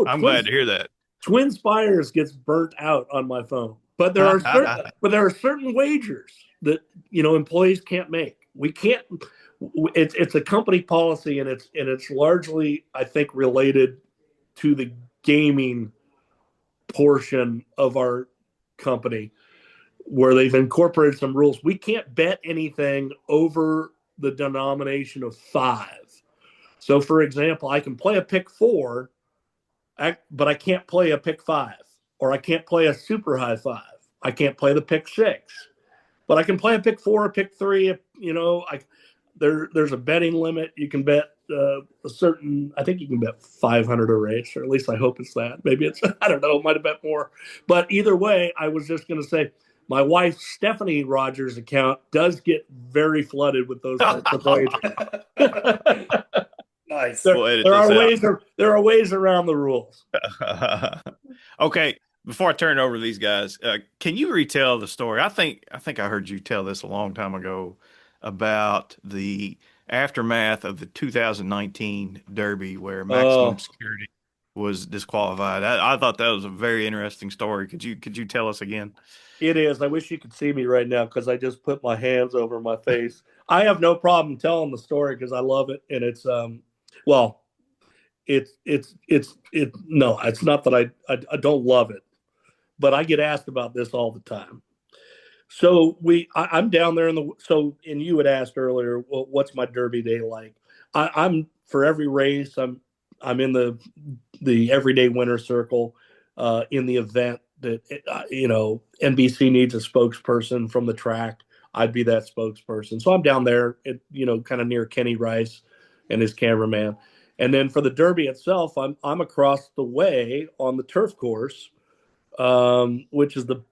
I'm glad to hear that. Twin Spires gets burnt out on my phone, but there are certain wagers that employees can't make. We can't. It's a company policy, and it's largely, I think, related to the gaming portion of our company, where they've incorporated some rules. We can't bet anything over the denomination of 5. So, for example, I can play a pick 4, but I can't play a pick 5, or I can't play a super high 5. I can't play the pick 6, but I can play a pick 4, a pick 3. There's a betting limit. You can bet I think you can bet 500 a race, or at least I hope it's that. Maybe it's, I don't know, might have bet more. But either way, I was just going to say, my wife Stephanie Rogers' account does get very flooded with those types of wagers. Nice. There are ways around the rules. Okay, before I turn it over to these guys, can you retell the story? I think I heard you tell this a long time ago about the aftermath of the 2019 Derby, where maximum security was disqualified. I thought that was a very interesting story. Could you tell us again? It is. I wish you could see me right now because I just put my hands over my face. I have no problem telling the story because I love it, and it's no, it's not that I don't love it, but I get asked about this all the time. So I'm down there and you had asked earlier, well, what's my Derby Day like? I'm for every race. I'm in the everyday winner circle in the event that NBC needs a spokesperson from the track. I'd be that spokesperson. So I'm down there, kind of near Kenny Rice and his cameraman. And then for the Derby itself, I'm across the way on the turf course, which is the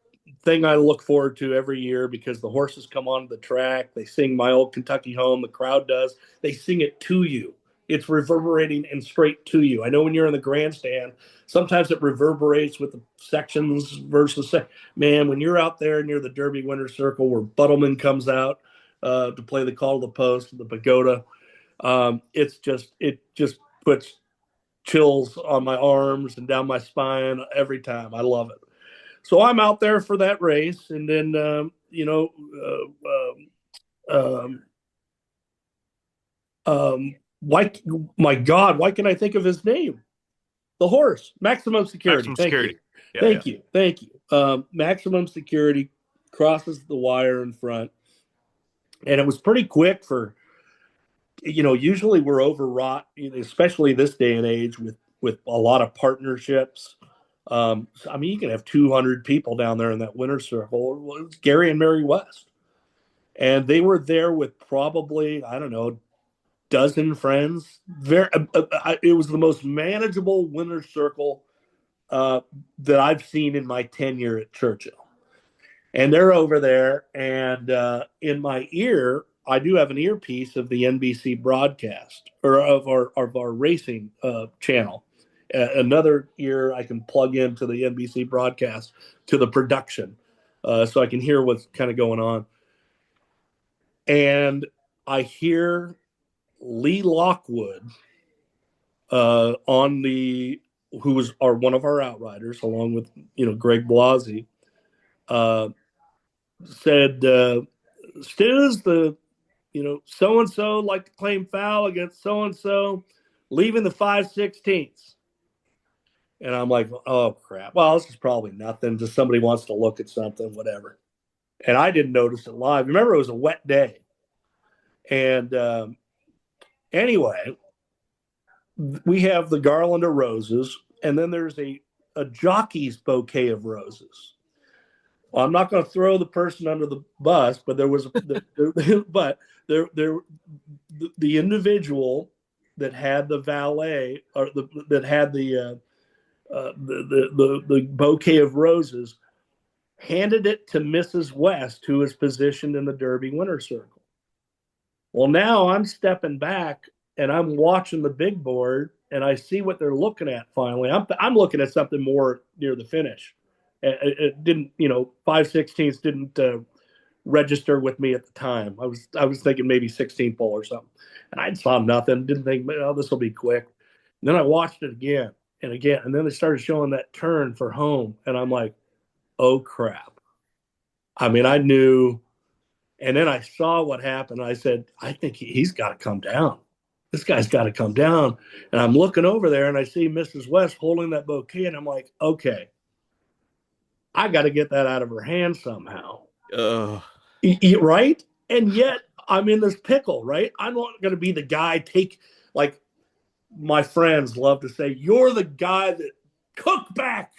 thing I look forward to every year because the horses come onto the track. They sing My Old Kentucky Home. The crowd does. They sing it to you. it's reverberating and straight to you. I know when you're in the grandstand, sometimes it reverberates with the sections versus man. When you're out there near the Derby winner's circle where Buttleman comes out to play the call to the post, the pagoda, it just puts chills on my arms and down my spine every time. I love it. So I'm out there for that race, and then why, my God, why can I think of his name? The horse, Maximum Security. Maximum Security. Yeah, Thank you. Maximum Security crosses the wire in front, and it was pretty quick for, usually we're overwrought, especially this day and age with a lot of partnerships. You can have 200 people down there in that winner's circle. It was Gary and Mary West. And they were there with probably, I don't know, dozen friends. It was the most manageable winner's circle that I've seen in my tenure at Churchill. And they're over there, and in my ear, I do have an earpiece of the NBC broadcast, or of our racing channel. Another ear I can plug into the NBC broadcast to the production, so I can hear what's kind of going on. And I hear Lee Lockwood who was one of our outriders, along with Greg Blasey, said, Stiz, the so and so like to claim foul against so and so, leaving the 5/16. And I'm like, oh crap. Well, this is probably nothing. Just somebody wants to look at something, whatever. And I didn't notice it live. Remember, it was a wet day. And anyway, we have the garland of roses, and then there's a jockey's bouquet of roses. Well, I'm not going to throw the person under the bus, but there was, the individual that had the valet, or that had the bouquet of roses, handed it to Mrs. West, who is positioned in the Derby winner's circle. Well, now I'm stepping back and I'm watching the big board, and I see what they're looking at. Finally, I'm looking at something more near the finish. It didn't, 5/16 didn't register with me at the time. I was thinking maybe 16 pole or something, and I saw nothing. Didn't think, oh, this will be quick. And then I watched it again and again, and then they started showing that turn for home, and I'm like, oh crap. I knew. And then I saw what happened. I said, I think he's got to come down. This guy's got to come down. And I'm looking over there, and I see Mrs. West holding that bouquet, and I'm like, okay, I got to get that out of her hand somehow. Right? And yet I'm in this pickle, right? I'm not going to be the guy like my friends love to say, you're the guy that cooked back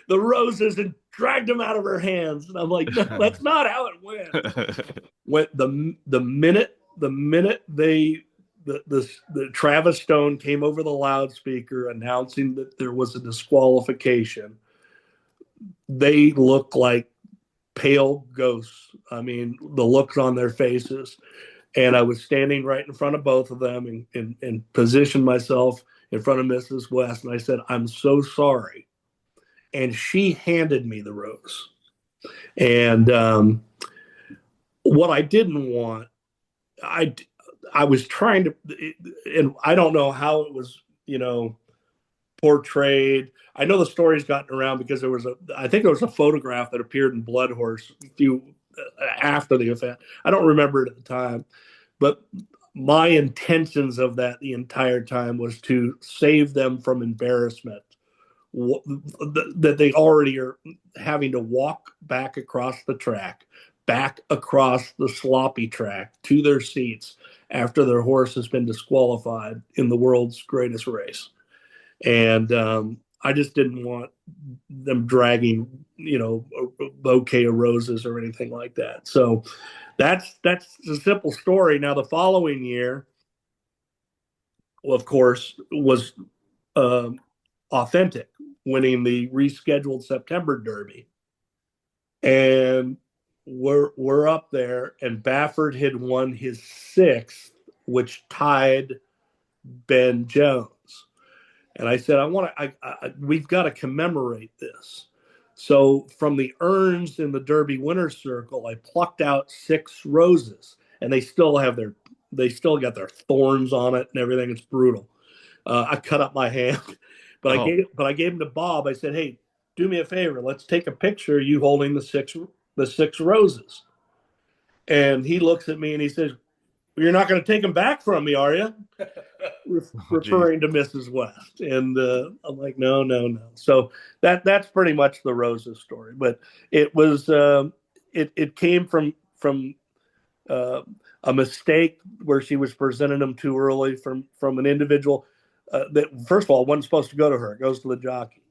the roses and dragged them out of her hands. And I'm like, no, that's not how it went. The minute the Travis Stone came over the loudspeaker announcing that there was a disqualification, they looked like pale ghosts. The looks on their faces. And I was standing right in front of both of them and positioned myself in front of Mrs. West. And I said, I'm so sorry. And she handed me the rose. And what I didn't want, I was trying to, and I don't know how it was, portrayed. I know the story's gotten around because I think there was a photograph that appeared in Blood Horse after the event. I don't remember it at the time, but my intentions of that the entire time was to save them from embarrassment, that they already are having to walk back across the track, back across the sloppy track to their seats after their horse has been disqualified in the world's greatest race. And I just didn't want them dragging, a bouquet of roses or anything like that. So that's a simple story. Now, the following year, well, of course, was Authentic, winning the rescheduled September Derby. And we're up there, and Baffert had won his 6th, which tied Ben Jones. And I said, we've got to commemorate this. So from the urns in the Derby winner's circle, I plucked out 6 roses, and they still got their thorns on it and everything. It's brutal. I cut up my hand, but I gave them to Bob. I said, hey, do me a favor. Let's take a picture of you holding the six roses. And he looks at me and he says, you're not going to take them back from me, are you? Referring to Mrs. West. And I'm like, no. So that's pretty much the roses story. But it was it came from a mistake where she was presenting them too early from an individual that, first of all, wasn't supposed to go to her. It goes to the jockey.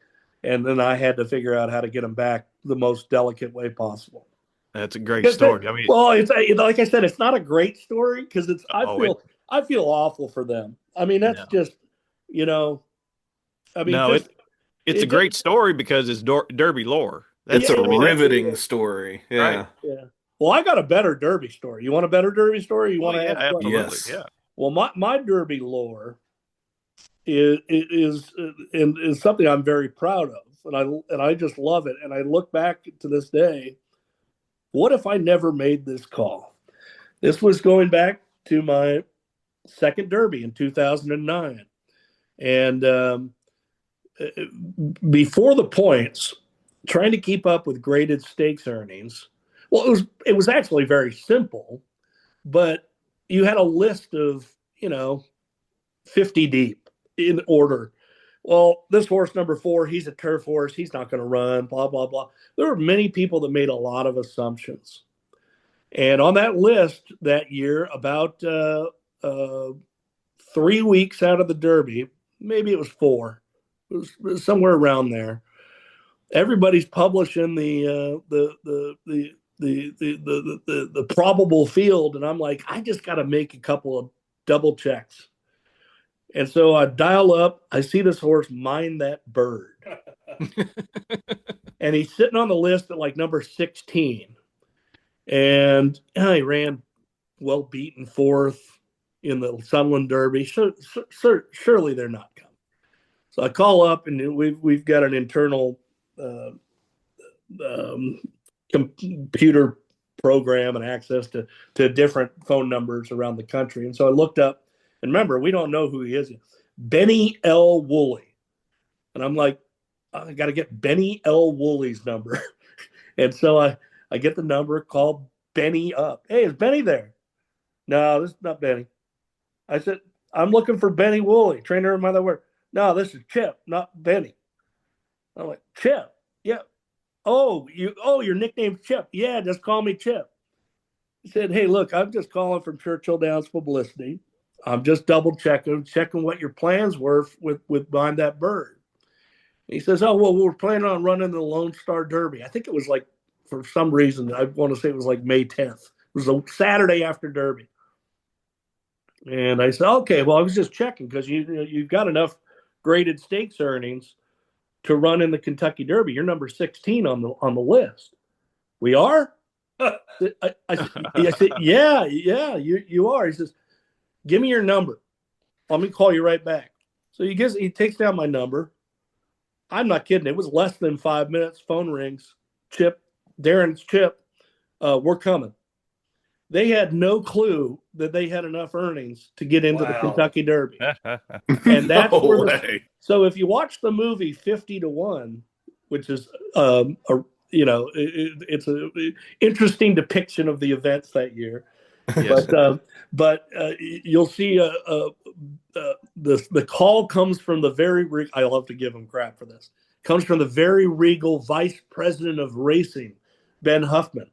And then I had to figure out how to get them back the most delicate way possible. That's a great story. I mean, well, it's like I said, it's not a great story because I feel awful for them. I mean, that's just, I mean, it's a great story because it's Derby lore. That's a riveting story. Yeah. Right. Yeah. Well, I got a better Derby story. You want a better Derby story? You want to ask? Absolutely. Yes. Yeah. Well, my Derby lore is something I'm very proud of, and I just love it. And I look back to this day. What if I never made this call? This was going back to my second Derby in 2009. And before the points, trying to keep up with graded stakes earnings. Well, it was actually very simple, but you had a list of, 50 deep in order. Well, this horse number 4, he's a turf horse. He's not going to run, blah, blah, blah. There were many people that made a lot of assumptions. And on that list that year, about 3 weeks out of the Derby, maybe it was 4, it was somewhere around there. Everybody's publishing the probable field. And I'm like, I just got to make a couple of double checks. And so I dial up, I see this horse mind that bird. And he's sitting on the list at like number 16. And he ran well beaten 4th in the Sunland Derby. Surely they're not coming. So I call up, and we've got an internal computer program and access to different phone numbers around the country. And so I looked up, and remember, we don't know who he is. Benny L. Woolley. And I'm like, I got to get Benny L. Woolley's number. And so I get the number, call Benny up. Hey, is Benny there? No, this is not Benny. I said, I'm looking for Benny Woolley, trainer of my other word. No, this is Chip, not Benny. I'm like, Chip? Yeah. Oh, your nickname's Chip. Yeah, just call me Chip. He said, hey, look, I'm just calling from Churchill Downs Publicity. I'm just double checking what your plans were with Mind That Bird. He says, oh, well, we're planning on running the Lone Star Derby. I think it was like, for some reason, I want to say it was like May 10th. It was a Saturday after Derby. And I said, okay, well, I was just checking because you've got enough graded stakes earnings to run in the Kentucky Derby. You're number 16 on the list. We are? I said, yeah, you are. He says, give me your number. Let me call you right back. So he takes down my number. I'm not kidding. It was less than 5 minutes. Phone rings. Chip, Darren's Chip. We're coming. They had no clue that they had enough earnings to get into the Kentucky Derby. And that's so if you watch the movie 50-1, which is it's an interesting depiction of the events that year. Yes. But you'll see the call comes from the very I love to give him crap for this. Comes from the very regal vice president of racing, Ben Huffman.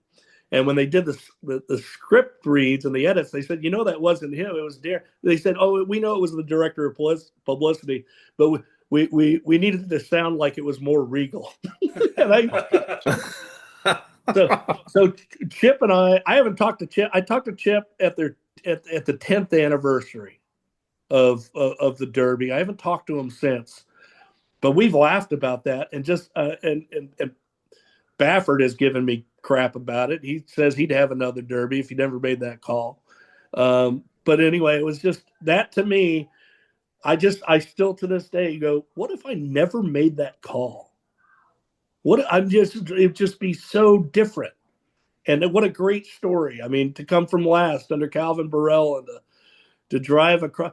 And when they did the script reads and the edits, they said, that wasn't him. It was Darren. They said, oh, we know it was the director of publicity, but we needed it to sound like it was more regal. So Chip and I haven't talked to Chip. I talked to Chip at the 10th anniversary of the Derby. I haven't talked to him since, but we've laughed about that. And just and Baffert has given me crap about it. He says he'd have another Derby if he never made that call. But anyway, it was just that to me. I still to this day go, what if I never made that call? It'd just be so different. And what a great story. I mean, to come from last under Calvin Burrell and to drive across,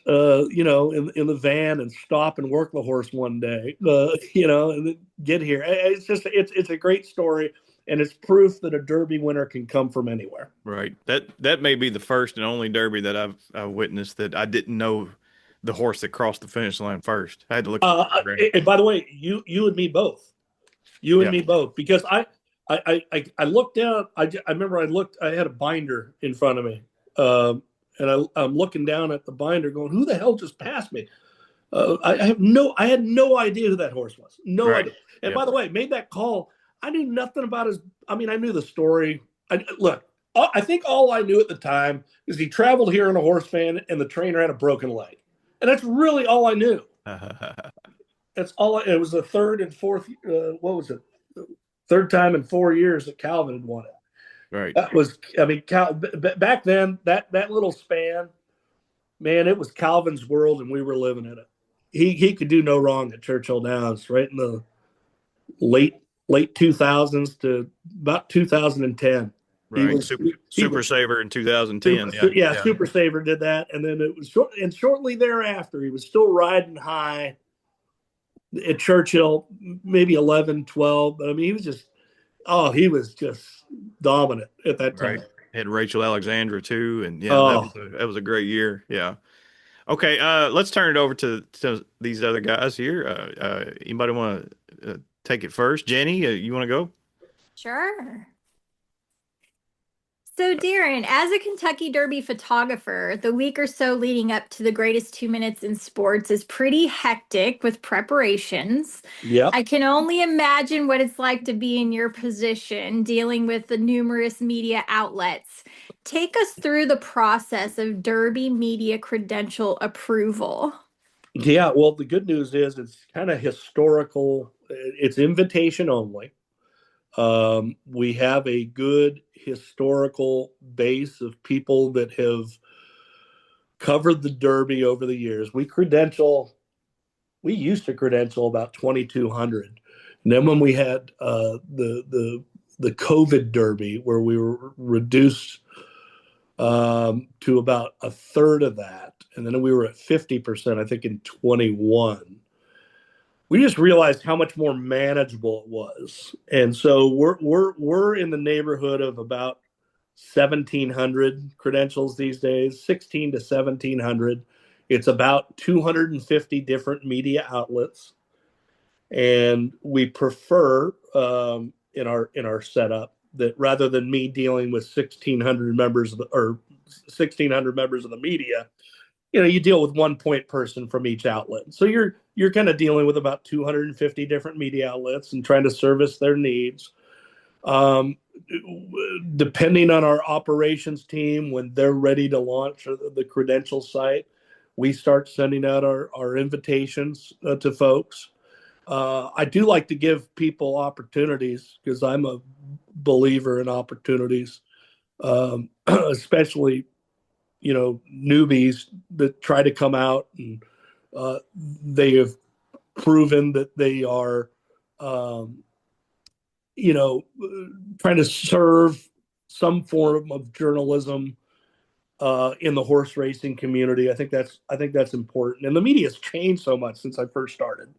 in the van and stop and work the horse one day, and then get here. It's a great story. And it's proof that a Derby winner can come from anywhere. Right. That may be the first and only Derby that I've witnessed that I didn't know the horse that crossed the finish line first. I had to look. And by the way, you and me both. You and me both, because I looked down. I remember I had a binder in front of me, and I'm looking down at the binder, going, "Who the hell just passed me?" I had no idea who that horse was. No idea. And by the way, made that call. I knew nothing about his. I mean, I knew the story. I think all I knew at the time is he traveled here in a horse fan, and the trainer had a broken leg, and that's really all I knew. That's all. It was the third and fourth. What was it? Third time in 4 years that Calvin had won it. Right. That was. I mean, back then that little span, man, it was Calvin's world, and we were living in it. He could do no wrong at Churchill Downs, right in the late 2000s to about 2010. Right. Super Saver in 2010. Super Saver did that, and then it was shortly thereafter he was still riding high at Churchill, maybe 11, 12. But I mean, he was just dominant at that time. Right. Had Rachel Alexandra too, and that was a great year. Yeah. Okay, let's turn it over to these other guys here. Anybody want to take it first? Jenny, you want to go? Sure. So, Darren, as a Kentucky Derby photographer, the week or so leading up to the greatest 2 minutes in sports is pretty hectic with preparations. Yeah. I can only imagine what it's like to be in your position, dealing with the numerous media outlets. Take us through the process of Derby media credential approval. Yeah, well, the good news is it's kind of historical. It's invitation only. We have a good historical base of people that have covered the Derby over the years. We used to credential about 2,200. And then when we had the COVID Derby, where we were reduced to about a third of that, and then we were at 50%, I think, in 21. We just realized how much more manageable it was, and so we're in the neighborhood of about 1,700 credentials these days, 1,600 to 1,700. It's about 250 different media outlets, and we prefer in our setup that rather than me dealing with 1,600 members of the media, you deal with one point person from each outlet. So you're kind of dealing with about 250 different media outlets and trying to service their needs. Depending on our operations team, when they're ready to launch the credential site, we start sending out our invitations to folks. I do like to give people opportunities because I'm a believer in opportunities, especially newbies that try to come out, and they have proven that they are trying to serve some form of journalism in the horse racing community. I think that's important. And the media's changed so much since I first started.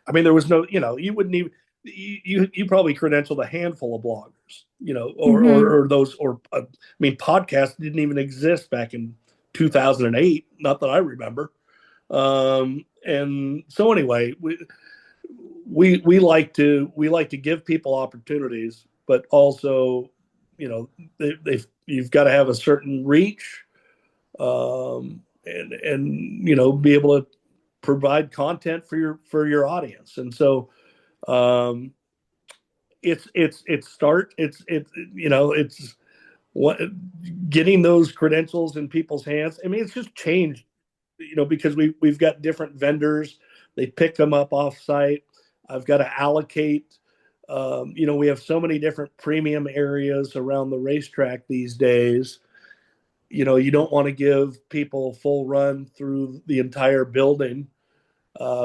I mean, there was no, you wouldn't even, you probably credentialed a handful of bloggers, or those, podcasts didn't even exist back in 2008. Not that I remember. And so anyway, we like to give people opportunities, but also, you've got to have a certain reach, and be able to provide content for your audience. And so, it's what getting those credentials in people's hands. I mean, it's just changed, because we've got different vendors. They pick them up off site. I've got to allocate. We have so many different premium areas around the racetrack these days you don't want to give people full run through the entire building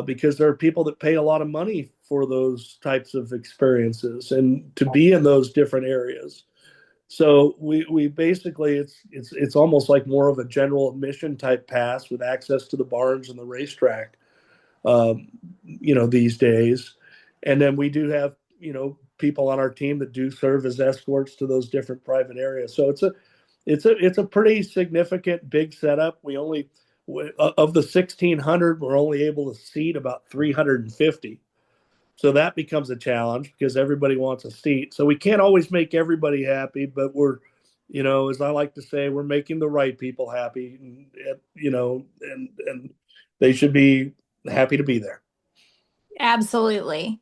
because there are people that pay a lot of money for those types of experiences and to be in those different areas. So we basically it's almost like more of a general admission type pass with access to the barns and the racetrack, these days. And then we do have people on our team that do serve as escorts to those different private areas. So it's a pretty significant big setup. We only of the 1,600, we're only able to seat about 350. So that becomes a challenge because everybody wants a seat. So we can't always make everybody happy, but we're, as I like to say, we're making the right people happy, and they should be happy to be there. Absolutely.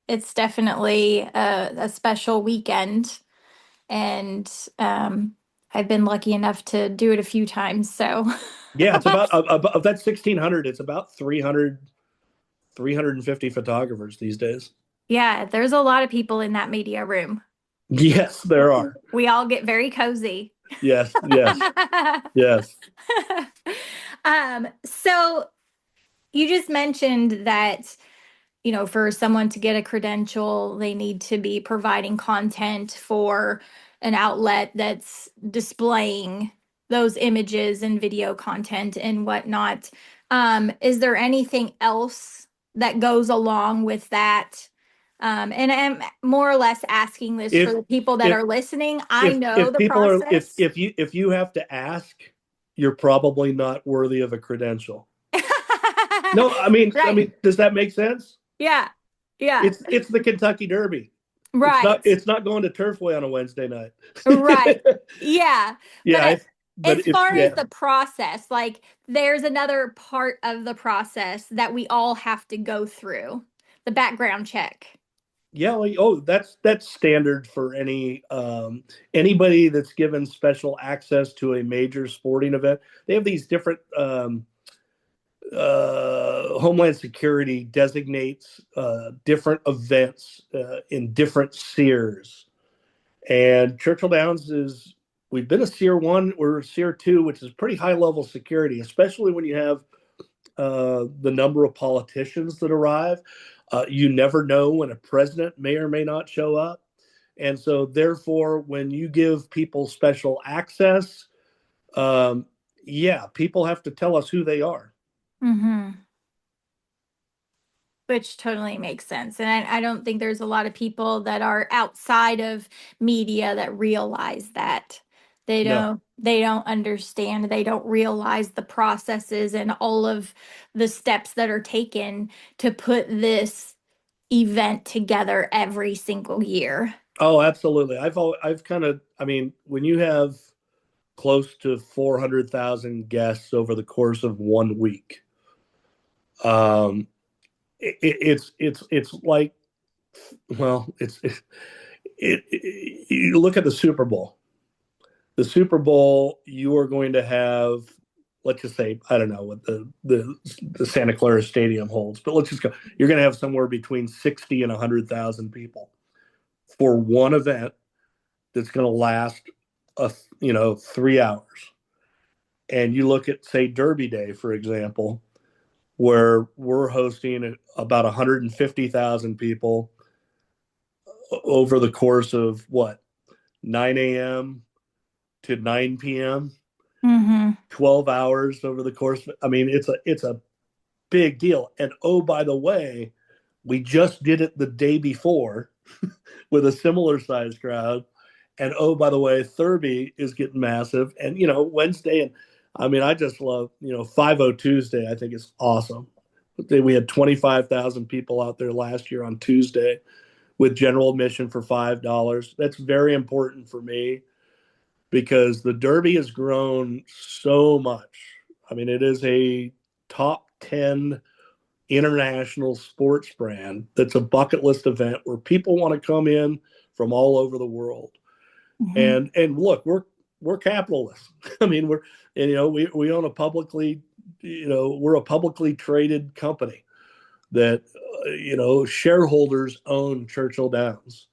It's definitely a special weekend. And I've been lucky enough to do it a few times. So yeah, it's about of that 1,600, it's about 350 photographers these days. Yeah, there's a lot of people in that media room. Yes, there are. We all get very cozy. Yes. Yes. So you just mentioned that, for someone to get a credential, they need to be providing content for an outlet that's displaying those images and video content and whatnot. Is there anything else that goes along with that? And I'm more or less asking this for the people that are listening. I know the process. If you have to ask, you're probably not worthy of a credential. No, right. Does that make sense? Yeah. It's the Kentucky Derby. Right. It's not going to Turfway on a Wednesday night. Right. Yeah. Yeah. But as far as the process, like there's another part of the process that we all have to go through, the background check. Yeah. That's standard for anybody that's given special access to a major sporting event. They have these different Homeland Security designates different events in different SEERs. And Churchill Downs we've been a SEER 1, we're SEER 2, which is pretty high level security, especially when you have the number of politicians that arrive. You never know when a president may or may not show up. And so therefore, when you give people special access, people have to tell us who they are. Mm-hmm. Which totally makes sense. And I don't think there's a lot of people that are outside of media that realize that. They don't understand. They don't realize the processes and all of the steps that are taken to put this event together every single year. Oh, absolutely. I've kind of, when you have close to 400,000 guests over the course of 1 week, it's like, well, you look at the Super Bowl. The Super Bowl, you are going to have, let's just say, I don't know what the Santa Clara Stadium holds, but let's just go. You're going to have somewhere between 60 and 100,000 people for one event that's going to last 3 hours. And you look at, say, Derby Day, for example, where we're hosting about 150,000 people over the course of 9 a.m. to 9 p.m. Mm-hmm. 12 hours over the course. It's a big deal. And oh, by the way, we just did it the day before with a similar size crowd. And oh, by the way, Thurby is getting massive. And, Wednesday, and I just love, 5-0 Tuesday, I think is awesome. We had 25,000 people out there last year on Tuesday with general admission for $5. That's very important for me because the Derby has grown so much. It is a top 10 international sports brand that's a bucket list event where people want to come in from all over the world. Mm-hmm. And look, we're capitalists. We own a publicly, we're a publicly traded company that, shareholders own Churchill Downs,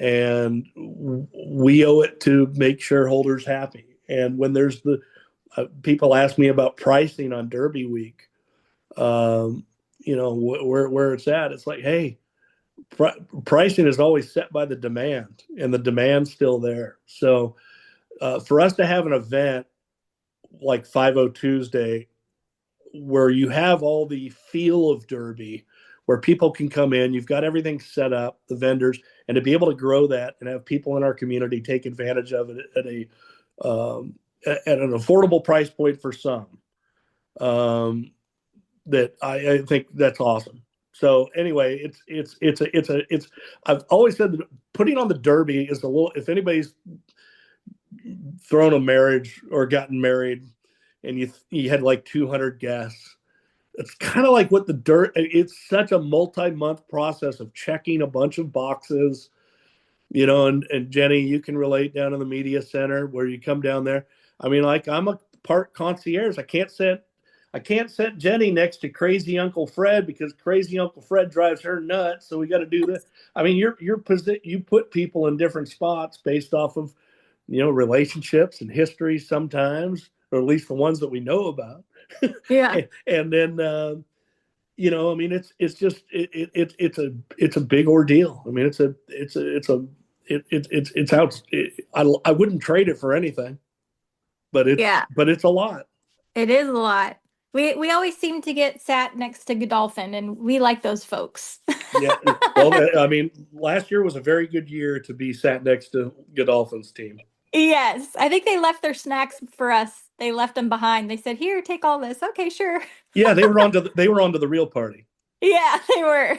and we owe it to make shareholders happy. And when there's people ask me about pricing on Derby week, where it's at, it's like, hey, pricing is always set by the demand, and the demand's still there. So for us to have an event like 50 Tuesday, where you have all the feel of Derby, where people can come in, you've got everything set up, the vendors, and to be able to grow that and have people in our community take advantage of it at an affordable price point for some, that I think that's awesome. So anyway, it's I've always said that putting on the Derby is a little, if anybody's thrown a marriage or gotten married and you had like 200 guests, it's kind of like what it's such a multi-month process of checking a bunch of boxes, and Jenny, you can relate down in the media center where you come down there. I mean, like, I'm a part concierge. I can't set Jenny next to crazy Uncle Fred because crazy Uncle Fred drives her nuts. So we got to do this. I mean, you put people in different spots based off of, relationships and history sometimes, or at least the ones that we know about. Yeah. And then, I mean, it's a big ordeal. I mean, I wouldn't trade it for anything, but it's a lot. It is a lot. We always seem to get sat next to Godolphin, and we like those folks. Yeah. Well, I mean, last year was a very good year to be sat next to Godolphin's team. Yes. I think they left their snacks for us. They left them behind. They said, "Here, take all this." Okay, sure. Yeah, they were on to the real party. Yeah, they were.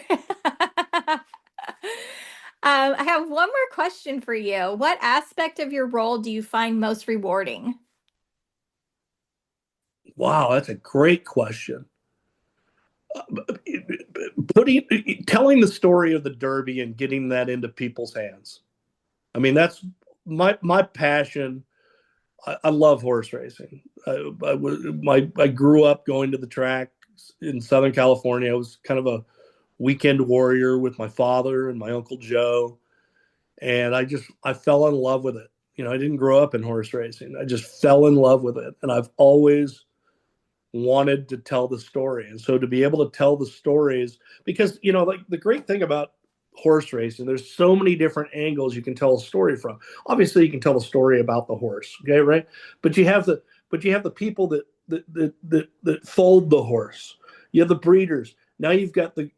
I have one more question for you. What aspect of your role do you find most rewarding? Wow, that's a great question. Telling the story of the Derby and getting that into people's hands. I mean, that's my passion. I love horse racing. I grew up going to the track in Southern California. I was kind of a weekend warrior with my father and my Uncle Joe. And I fell in love with it. I didn't grow up in horse racing. I just fell in love with it. And I've always wanted to tell the story. And so to be able to tell the stories, because, like, the great thing about horse racing, there's so many different angles you can tell a story from. Obviously, you can tell a story about the horse, okay, right? But you have the people that foaled the horse. You have the breeders. Now you've got the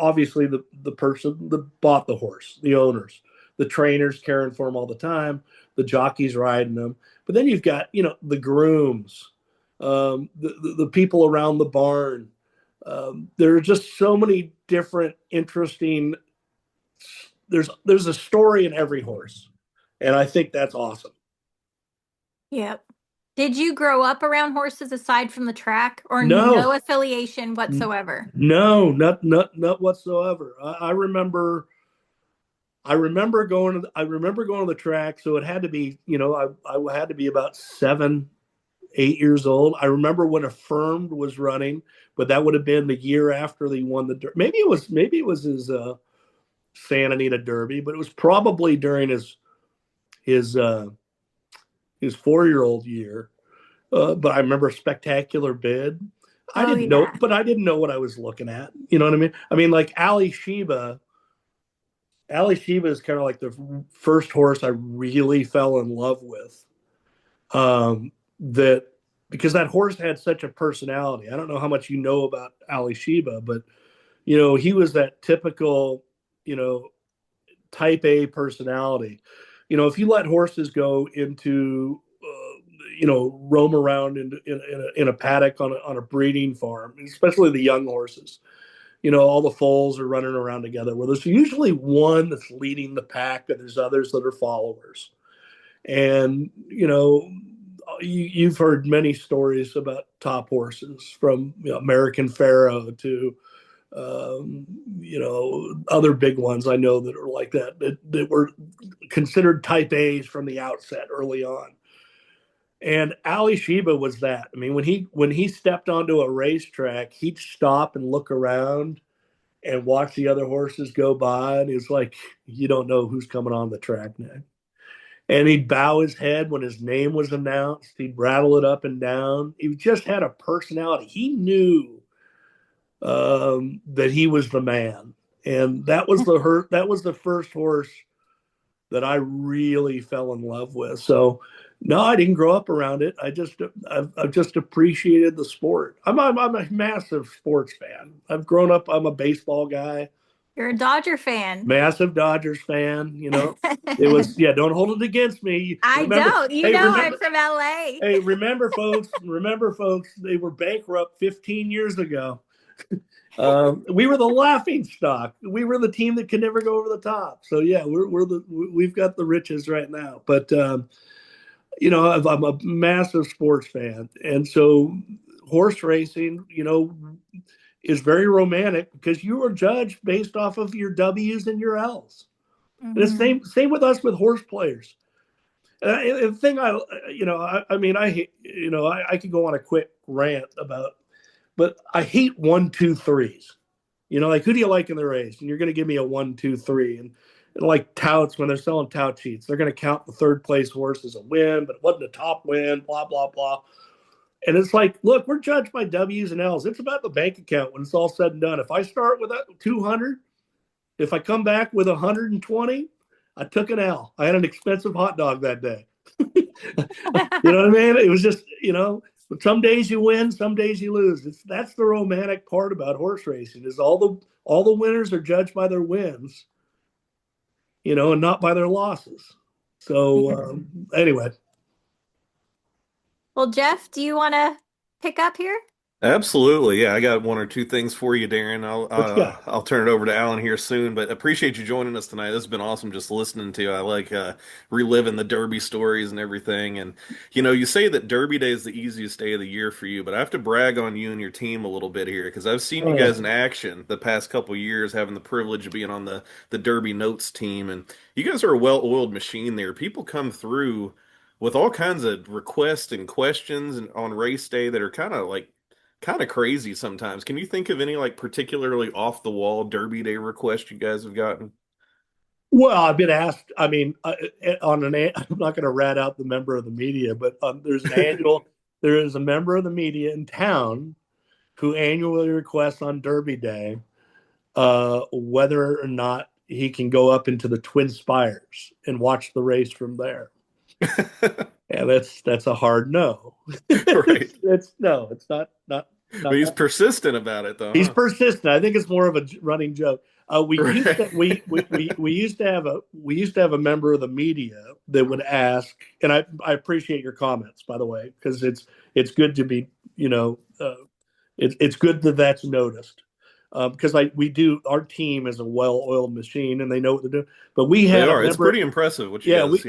obviously the person that bought the horse, the owners, the trainers caring for them all the time, the jockeys riding them. But then you've got, the grooms, the people around the barn. There are just so many different interesting. There's a story in every horse, and I think that's awesome. Yep. Did you grow up around horses aside from the track, or No. no affiliation whatsoever? No, not whatsoever. I remember going to the track, so it had to be, I had to be about 7, 8 years old. I remember when Affirmed was running, but that would have been the year after they won the Derby. Maybe it was his Santa Anita Derby, but it was probably during his 4-year-old year. But I remember Spectacular Bid. I didn't know what I was looking at. You know what I mean? I mean, like Ali Sheba. Ali Sheba is kind of like the first horse I really fell in love with. Because that horse had such a personality. I don't know how much you know about Ali Sheba, but he was that typical, type A personality. If you let horses go into roam around in a paddock on a breeding farm, especially the young horses, all the foals are running around together, where there's usually one that's leading the pack and there's others that are followers. And, you've heard many stories about top horses, from American Pharoah to, other big ones I know that are like that were considered type A's from the outset early on. And Ali Sheba was that. I mean, when he stepped onto a racetrack, he'd stop and look around and watch the other horses go by, and he was like, you don't know who's coming on the track next. And he'd bow his head when his name was announced. He'd rattle it up and down. He just had a personality. He knew that he was the man, and that was the first horse that I really fell in love with. So, no, I didn't grow up around it. I've just appreciated the sport. I'm a massive sports fan. I've grown up. I'm a baseball guy. You're a Dodger fan. Massive Dodgers fan. It was, don't hold it against me. I don't. I'm from LA. Hey, remember, folks, they were bankrupt 15 years ago. We were the laughing stock. We were the team that could never go over the top. So yeah, we've got the riches right now. But I'm a massive sports fan, and so horse racing, is very romantic because you are judged based off of your W's and your L's. Mm-hmm. And the same with us with horse players. And the thing I could go on a quick rant about. But I hate 1, 2, 3s. Like, who do you like in the race? And you're going to give me a 1, 2, 3. And like touts, when they're selling tout sheets, they're going to count the third place horse as a win, but it wasn't a top win, blah, blah, blah. And it's like, look, we're judged by W's and L's. It's about the bank account when it's all said and done. If I start with 200, if I come back with 120, I took an L. I had an expensive hot dog that day. You know what I mean? It was just, some days you win, some days you lose. That's the romantic part about horse racing is all the winners are judged by their wins, and not by their losses. So anyway. Well, Geoff, do you want to pick up here? Absolutely. Yeah, I got 1 or 2 things for you, Darren. I'll turn it over to Alan here soon, but appreciate you joining us tonight. This has been awesome just listening to you. I like reliving the Derby stories and everything. And, you say that Derby Day is the easiest day of the year for you, but I have to brag on you and your team a little bit here because I've seen you guys in action the past couple of years, having the privilege of being on the Derby Notes team. And you guys are a well-oiled machine there. People come through with all kinds of requests and questions and on race day that are kind of crazy sometimes. Can you think of any particularly off the wall Derby Day requests you guys have gotten? Well, I've been asked. I mean, I'm not going to rat out the member of the media, but there is a member of the media in town who annually requests on Derby Day whether or not he can go up into the Twin Spires and watch the race from there. And that's a hard no. Right. It's not. But he's persistent about it, though. He's persistent. I think it's more of a running joke. We used to have a member of the media that would ask, and I appreciate your comments, by the way, because it's good to be, it's good that that's noticed. Because our team is a well-oiled machine, and they know what they're doing. But it's pretty impressive what you guys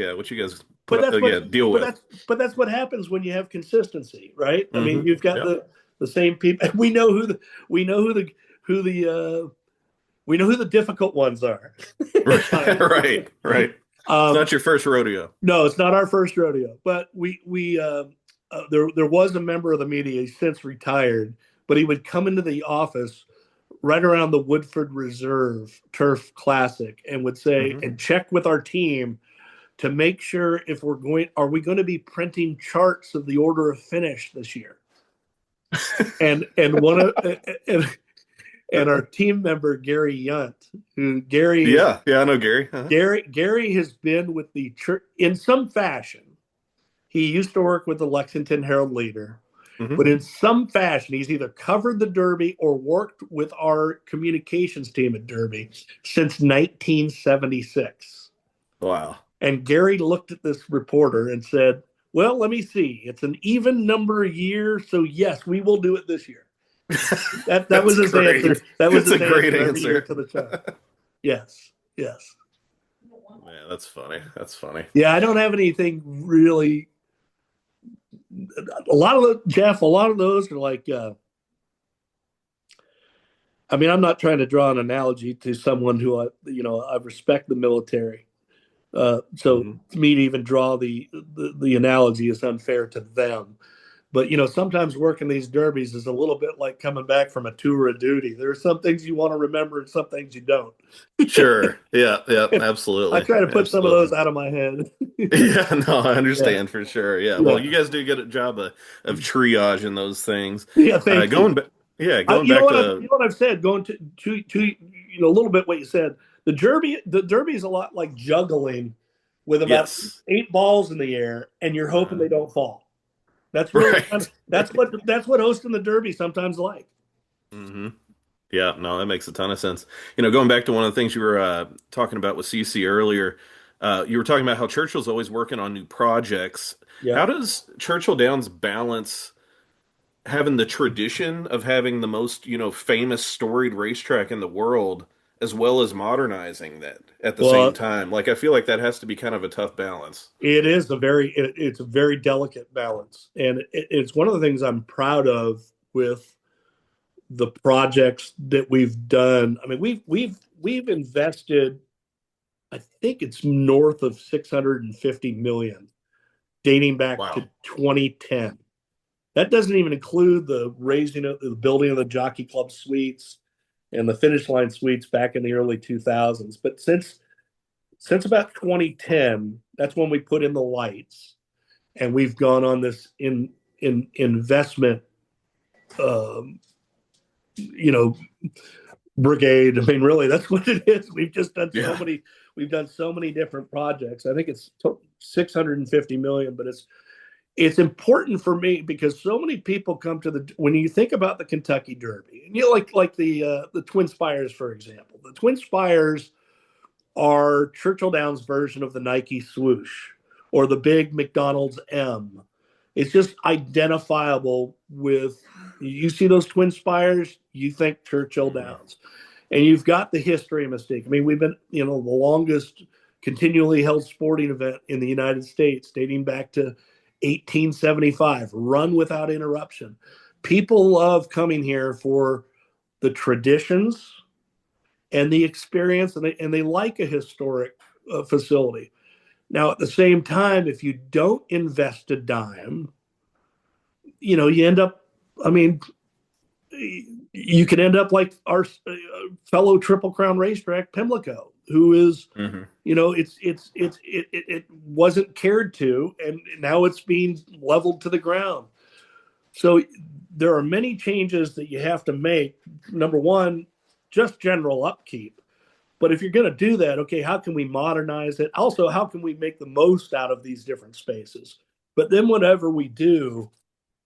deal with. But that's what happens when you have consistency, right? Mm-hmm. I mean, you've got the same people. We know who the difficult ones are. Right. It's not your first rodeo. No, it's not our first rodeo. But there was a member of the media. He's since retired, but he would come into the office right around the Woodford Reserve Turf Classic and would say, and check with our team to make sure if are we going to be printing charts of the order of finish this year? and our team member, Gary Yunt, I know Gary. Uh-huh. Gary has been with the church in some fashion. He used to work with the Lexington Herald Leader. Mm-hmm. But in some fashion, he's either covered the Derby or worked with our communications team at Derby since 1976. Wow. And Gary looked at this reporter and said, well, let me see. It's an even number of years, so yes, we will do it this year. That was his answer. That was a great answer to the chat. Yes. Man, that's funny. Yeah, I don't have anything really. A lot of those are like, I mean, I'm not trying to draw an analogy to someone who I respect the military. So to me to even draw the analogy is unfair to them. But, sometimes working these derbies is a little bit like coming back from a tour of duty. There are some things you want to remember and some things you don't. Sure. Yeah. Yeah. I Absolutely. try to put some of Absolutely. those out of my head. Yeah. No, I Yeah. understand for sure. Yeah. Well, Yeah. you guys do a good job of triaging those things. Yeah. Thank you. Going back. Yeah. Going You know back what to. you know what I've said. Going to a little bit what you said. The derby is a lot like juggling with about Yes. 8 balls in the air, and you're hoping they don't fall. That's really Right. that's what hosting the derby sometimes like. hmm Yeah, no, that makes a ton of sense. Going back to one of the things you were talking about with CC earlier, you were talking about how Churchill's always working on new projects. Yeah. How does Churchill Downs balance having the tradition of having the most, famous storied racetrack in the world, as well as modernizing that at the same Well, time? Like, I feel like that has to be kind of a tough balance. it's a very delicate balance, and it's one of the things I'm proud of with the projects that we've done. I mean, we've invested, I think it's north of 650 million dating back to Wow. 2010. That doesn't even include the raising of the building of the Jockey Club suites and the finish line suites back in the early 2000s. But since about 2010, that's when we put in the lights, and we've gone on this in investment, um, you know, brigade. I mean, really, that's what it is. We've just done Yeah. we've done so many different projects. I think it's 650 million, but it's important for me because so many people come to when you think about the Kentucky Derby, and like the Twin Spires, for example. The Twin Spires are Churchill Downs' version of the Nike swoosh or the big McDonald's M. It's just identifiable with, you see those Twin Spires, you think Churchill Downs. And you've got the history of Mystique. I mean, we've been, the longest continually held sporting event in the United States dating back to 1875, run without interruption. People love coming here for the traditions and the experience, and they like a historic facility. Now, at the same time, if you don't invest a dime, you end up, I mean, you can end up like our fellow Triple Crown racetrack, Pimlico, who is, it wasn't cared to, and now it's being leveled to the ground. So there are many changes that you have to make. Number one, just general upkeep. But if you're going to do that, okay, how can we modernize it? Also, how can we make the most out of these different spaces? But then whatever we do,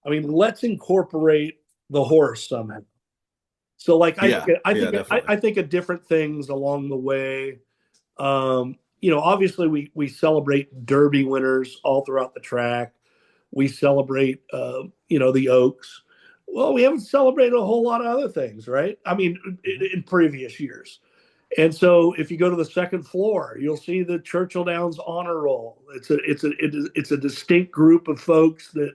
I mean, let's incorporate the horse somehow. So like, I think of different things along the way. Obviously we celebrate Derby winners all throughout the track. We celebrate, the Oaks. Well, we haven't celebrated a whole lot of other things, right? I mean, in previous years. And so if you go to the second floor, you'll see the Churchill Downs Honor Roll. It's a distinct group of folks that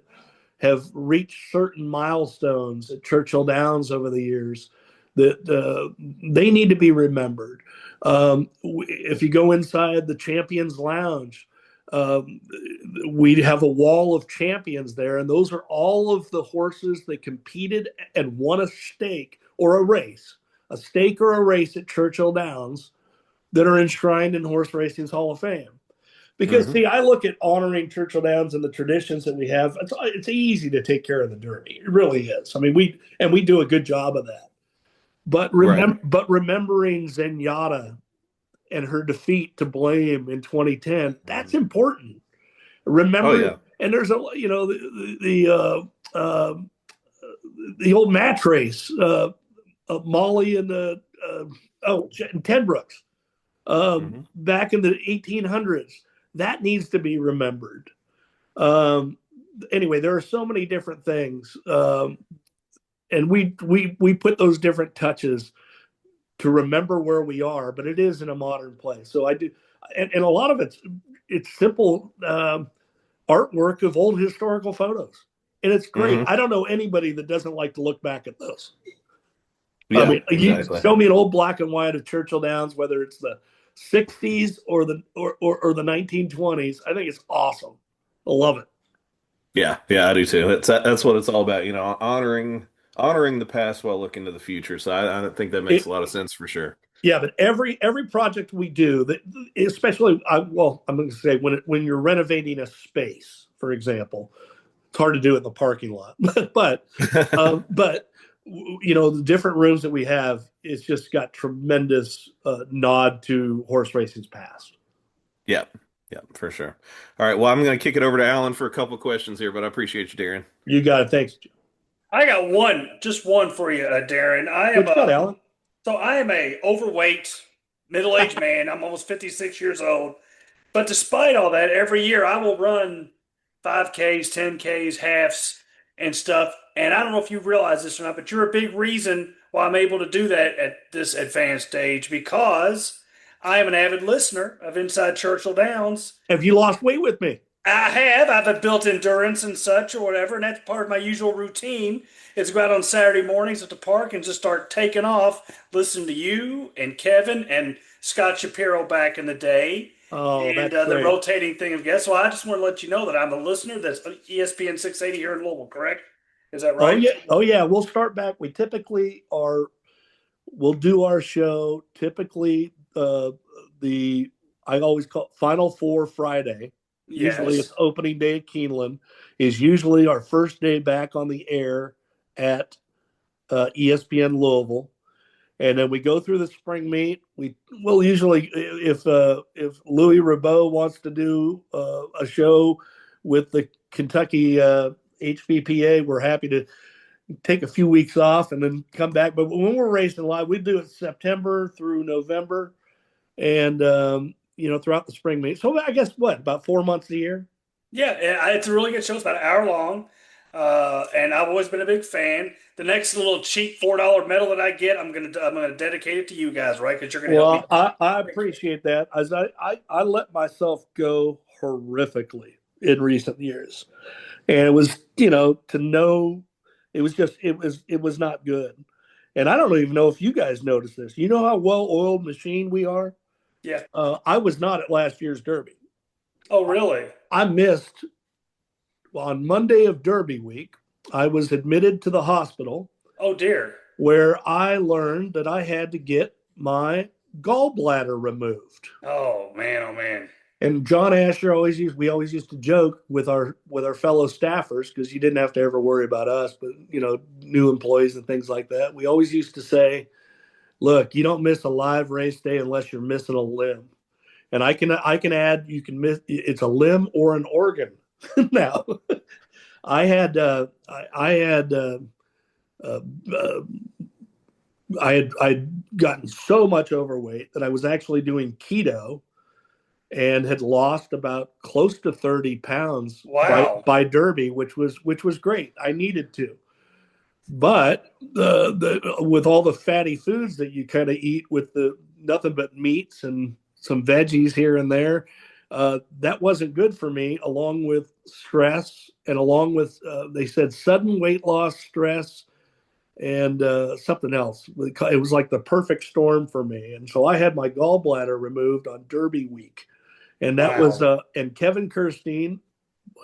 have reached certain milestones at Churchill Downs over the years that they need to be remembered. If you go inside the Champions Lounge, we have a wall of champions there, and those are all of the horses that competed and won a stake or a race at Churchill Downs that are enshrined in Horse Racing's Hall of Fame. Because see, I look at honoring Churchill Downs and the traditions that we have. It's easy to take care of the Derby. It really is. I mean, we do a good job of that. But remembering Zenyatta and her defeat to Blame in 2010, that's important. Remember, and there's the old match race, Molly and and Ted Brooks, back in the 1800s. That needs to be remembered. Anyway, there are so many different things, and we put those different touches to remember where we are, but it is in a modern place. So I do, and a lot of it's simple artwork of old historical photos, and it's great. I don't know anybody that doesn't like to look back at those. Yeah, I mean, exactly. you show me an old black and white of Churchill Downs, whether it's the 60s or the 1920s. I think it's awesome. I love it. Yeah, yeah, I do too. That's what it's all about, honoring the past while looking to the future. So I think that makes It, a lot of sense for sure. yeah, but every project we do, that especially, I'm going to say when you're renovating a space, for example, it's hard to do it in the parking lot, but the different rooms that we have, it's just got tremendous nod to horse racing's past. Yeah, yeah, for sure. All right, well, I'm going to kick it over to Alan for a couple questions here, but I appreciate you, Darren. You got it. Thanks. I got one, just one for you, Darren. What you got, Alan? So I am a overweight, middle-aged man. I'm almost 56 years old. But despite all that, every year I will run 5Ks, 10Ks, halves, and stuff. And I don't know if you realize this or not, but you're a big reason why I'm able to do that at this advanced age, because I am an avid listener of Inside Churchill Downs. Have you lost weight with me? I have. I have a built endurance and such or whatever, and that's part of my usual routine is go out on Saturday mornings at the park and just start taking off, listening to you and Kevin and Scott Shapiro back in the day. Oh, and that's the great. rotating thing of guests. So I just want to let you know that I'm a listener that's ESPN 680 here in Louisville, correct? Is that right? Oh yeah. We'll start back. We typically we'll do our show typically I always call Final Four Friday. Yes. Usually it's opening day at Keeneland is usually our first day back on the air at ESPN Louisville. And then we go through the spring meet. We'll usually, if Louis Rabot wants to do a show with the Kentucky HBPA, we're happy to take a few weeks off and then come back. But when we're racing live, we do it September through November, and throughout the spring meet. So I guess about 4 months a year. Yeah, it's a really good show. It's about an hour long. And I've always been a big fan. The next little cheap $4 medal that I get, I'm gonna dedicate it to you guys, right? Because you're gonna help me. I appreciate that. As I let myself go horrifically in recent years, and it was to know it was not good. And I don't even know if you guys noticed this. You know how well-oiled machine we are. Yeah. I was not at last year's Derby. Oh, really? I missed. On Monday of Derby week, I was admitted to the hospital. Oh, dear. Where I learned that I had to get my gallbladder removed. Oh, man. Oh, man. And John Asher we always used to joke with our fellow staffers, because you didn't have to ever worry about us, but new employees and things like that. We always used to say, look, you don't miss a live race day unless you're missing a limb. And I can add, you can miss, it's a limb or an organ. Now, I had gotten so much overweight that I was actually doing keto and had lost about close to 30 pounds. Wow. by Derby, which was great. I needed to, but with all the fatty foods that you kind of eat with the nothing but meats and some veggies here and there. That wasn't good for me, along with stress and along with, they said, sudden weight loss, stress, and something else. It was like the perfect storm for me. And so I had my gallbladder removed on Derby week. And that was, and Kevin Kirstein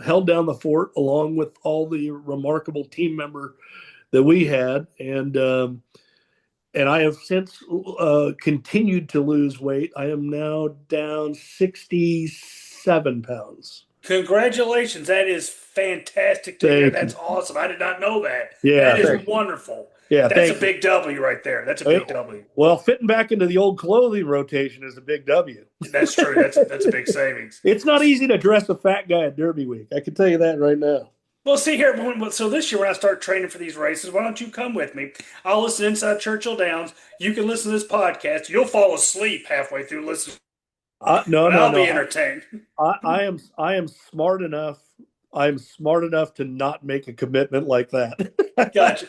held down the fort along with all the remarkable team member that we had. And I have since continued to lose weight. I am now down 67 pounds. Congratulations. That is fantastic to hear. That's awesome. I did not know that. Yeah. That is wonderful. Yeah. That's a big W right there. That's a big W. Well, fitting back into the old clothing rotation is a big W. That's true. That's a big savings. It's not easy to dress a fat guy at Derby week. I can tell you that right now. Well, see here. So this year when I start training for these races, why don't you come with me? I'll listen Inside Churchill Downs. You can listen to this podcast. You'll fall asleep halfway through listening. No. I'll be entertained. I am smart enough. I'm smart enough to not make a commitment like that. Gotcha.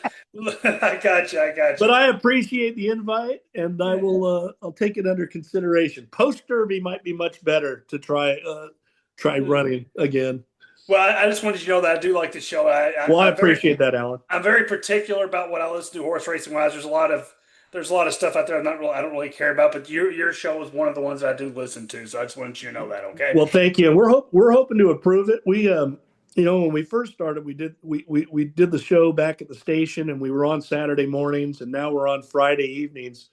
I got you. But I appreciate the invite, and I will. I'll take it under consideration. Post Derby might be much better to try running again. Well, I just wanted you to know that I do like the show. I appreciate that, Alan. I'm very particular about what I listen to horse racing wise. There's a lot of stuff out there I don't really care about, but your show is one of the ones that I do listen to. So I just wanted you to know that. Okay. Well, thank you. We're hoping to approve it. when we first started, we did the show back at the station, and we were on Saturday mornings, and now we're on Friday evenings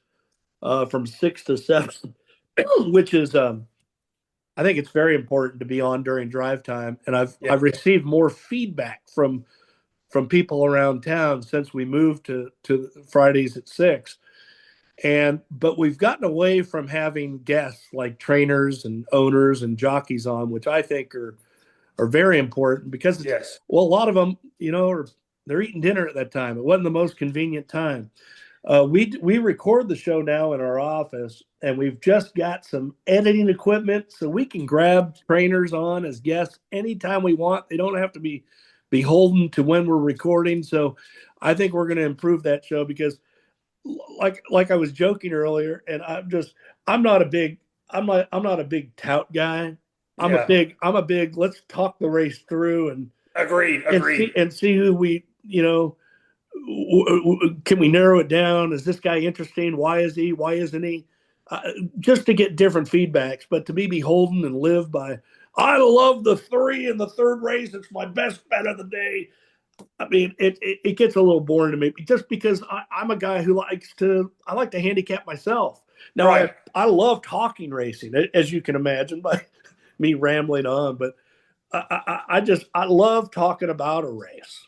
from 6 to 7, which is I think it's very important to be on during drive time. And I've received more feedback from people around town since we moved to Fridays at 6. But we've gotten away from having guests like trainers and owners and jockeys on, which I think are very important because a lot of them, they're eating dinner at that time. It wasn't the most convenient time. We record the show now in our office, and we've just got some editing equipment, so we can grab trainers on as guests anytime we want. They don't have to be beholden to when we're recording. So I think we're going to improve that show because, like I was joking earlier, and I'm not a big tout guy. I'm a big let's talk the race through and agreed and see who we can we narrow it down? Is this guy interesting? Why is he? Why isn't he? Just to get different feedbacks, but to be beholden and live by, I love the 3 in the third race. It's my best bet of the day. I mean, it gets a little boring to me just because I'm a guy who I like to handicap myself. Now, I love talking racing, as you can imagine by me rambling on, but I love talking about a race.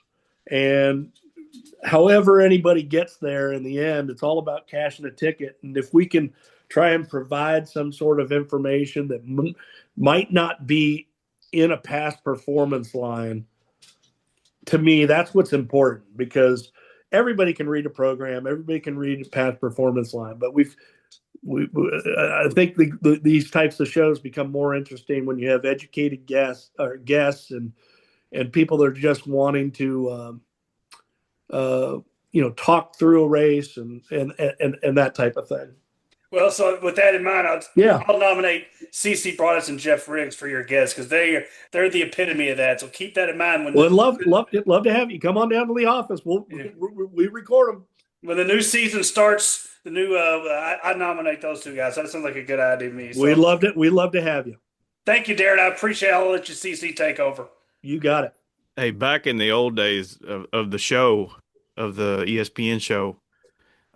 And however anybody gets there in the end, it's all about cashing a ticket. And if we can try and provide some sort of information that might not be in a past performance line, to me, that's what's important, because everybody can read a program, everybody can read a past performance line, but I think these types of shows become more interesting when you have educated guests and people that are just wanting to talk through a race and that type of thing. Well, so with that in mind, I'll nominate CC Broaddus and Geoff Riggs for your guests because they're the epitome of that. So keep that in mind. I'd love to have you come on down to the office. We record them when the new season starts. I nominate those two guys. That sounds like a good idea to me. So. We'd love to have you. Thank you, Darren. I appreciate it. I'll let you CC take over. You got it. Hey, back in the old days of the show, of the ESPN show,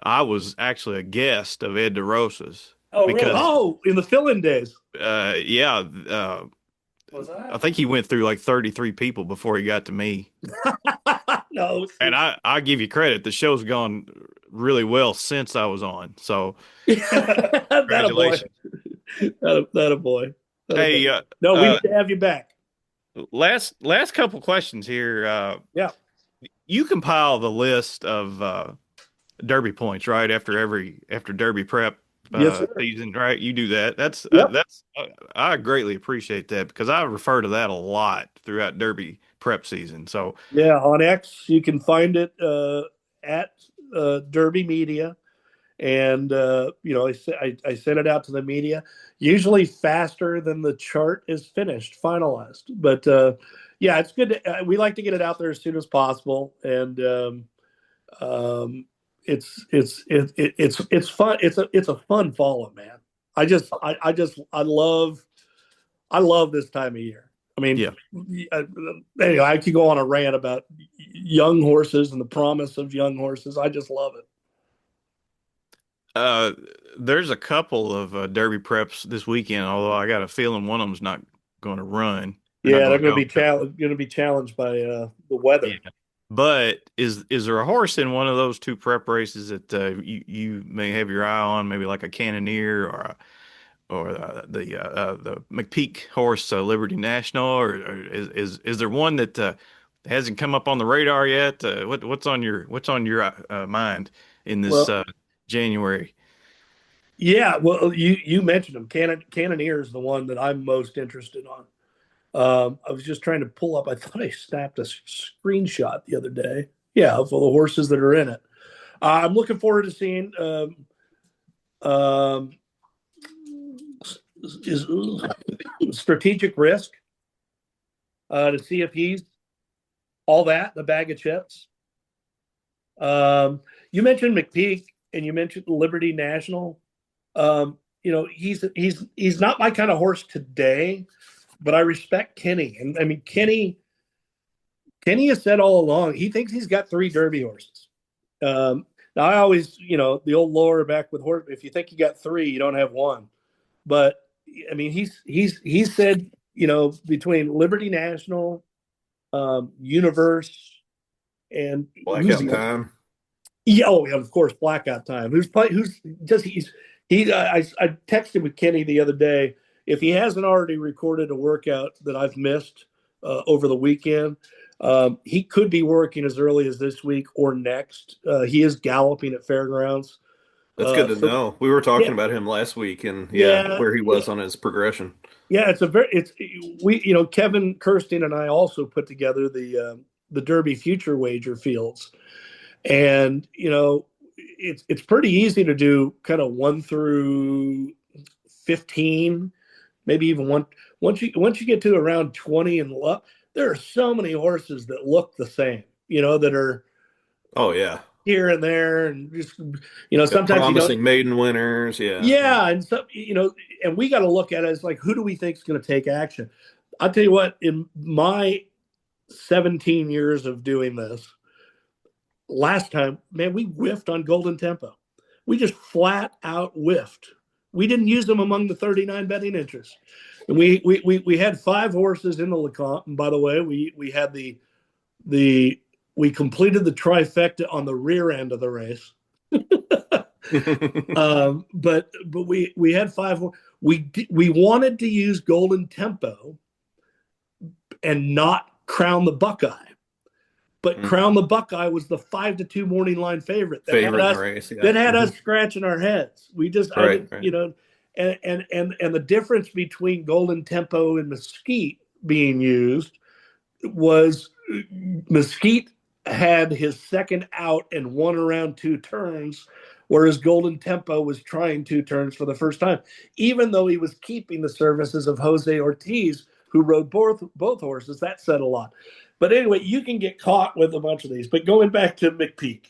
I was actually a guest of Ed DeRosa's. Oh, really? Oh, in the fill-in days. Yeah. Was I? I think he went through like 33 people before he got to me. No. And I give you credit. The show's gone really well since I was on. So congratulations. That a boy. Hey, no, we need to have you back. Last couple questions here. Yeah. You compile the list of Derby points, right? After Derby prep season, right? You do that. That's I greatly appreciate that because I refer to that a lot throughout Derby prep season. So yeah, on X you can find it at Derby Media, and I send it out to the media, usually faster than the chart is finalized. But yeah, it's good. We like to get it out there as soon as possible, and it's fun. It's a fun follow, man. I love this time of year. I mean, anyway, I could go on a rant about young horses and the promise of young horses. I just love it. There's a couple of Derby preps this weekend, although I got a feeling one of them's not going to run. Yeah, they're going to be challenged by the weather. Yeah. But is there a horse in one of those two prep races that you may have your eye on, maybe like a Cannoneer or the McPeak horse, Liberty National, or is there one that hasn't come up on the radar yet? What's on your mind in this January? Yeah, well, you mentioned him. Cannoneer is the one that I'm most interested on. I was just trying to pull up. I thought I snapped a screenshot the other day. Yeah, of all the horses that are in it. I'm looking forward to seeing Strategic Risk to see if he's all that, the bag of chips. You mentioned McPeak and you mentioned Liberty National. He's not my kind of horse today, but I respect Kenny. And I mean, Kenny Kenny has said all along he thinks he's got 3 Derby horses. Now I always, the old lore back with horse. If you think you got 3, you don't have 1. But I mean, he's said, between Liberty National, Universe, and Blackout Time. Yeah, of course, Blackout Time. I texted with Kenny the other day. If he hasn't already recorded a workout that I've missed over the weekend, he could be working as early as this week or next. He is galloping at fairgrounds. That's good to know. We were talking about him last week, and where he was on his progression. Yeah, Kevin Kirstein and I also put together the Derby future wager fields, and it's pretty easy to do kind of 1 through 15, maybe even once you get to around 20 and up, there are so many horses that look the same, that are here and there, and just sometimes promising maiden winners, and so and we got to look at it as like, who do we think is going to take action? I'll tell you what, in my 17 years of doing this, last time, man, we whiffed on Golden Tempo. We just flat out whiffed. We didn't use them among the 39 betting interests. And we had 5 horses in the LeCompte. And by the way, we had we completed the trifecta on the rear end of the race. But we had 5. We wanted to use Golden Tempo and not Crown the Buckeye. But Crown the Buckeye was the 5-2 morning line favorite that had us scratching our heads. We just, and the difference between Golden Tempo and Mesquite being used was Mesquite had his second out and won around 2 turns, whereas Golden Tempo was trying 2 turns for the first time, even though he was keeping the services of Jose Ortiz, who rode both horses. That said a lot. But anyway, you can get caught with a bunch of these. But going back to McPeak,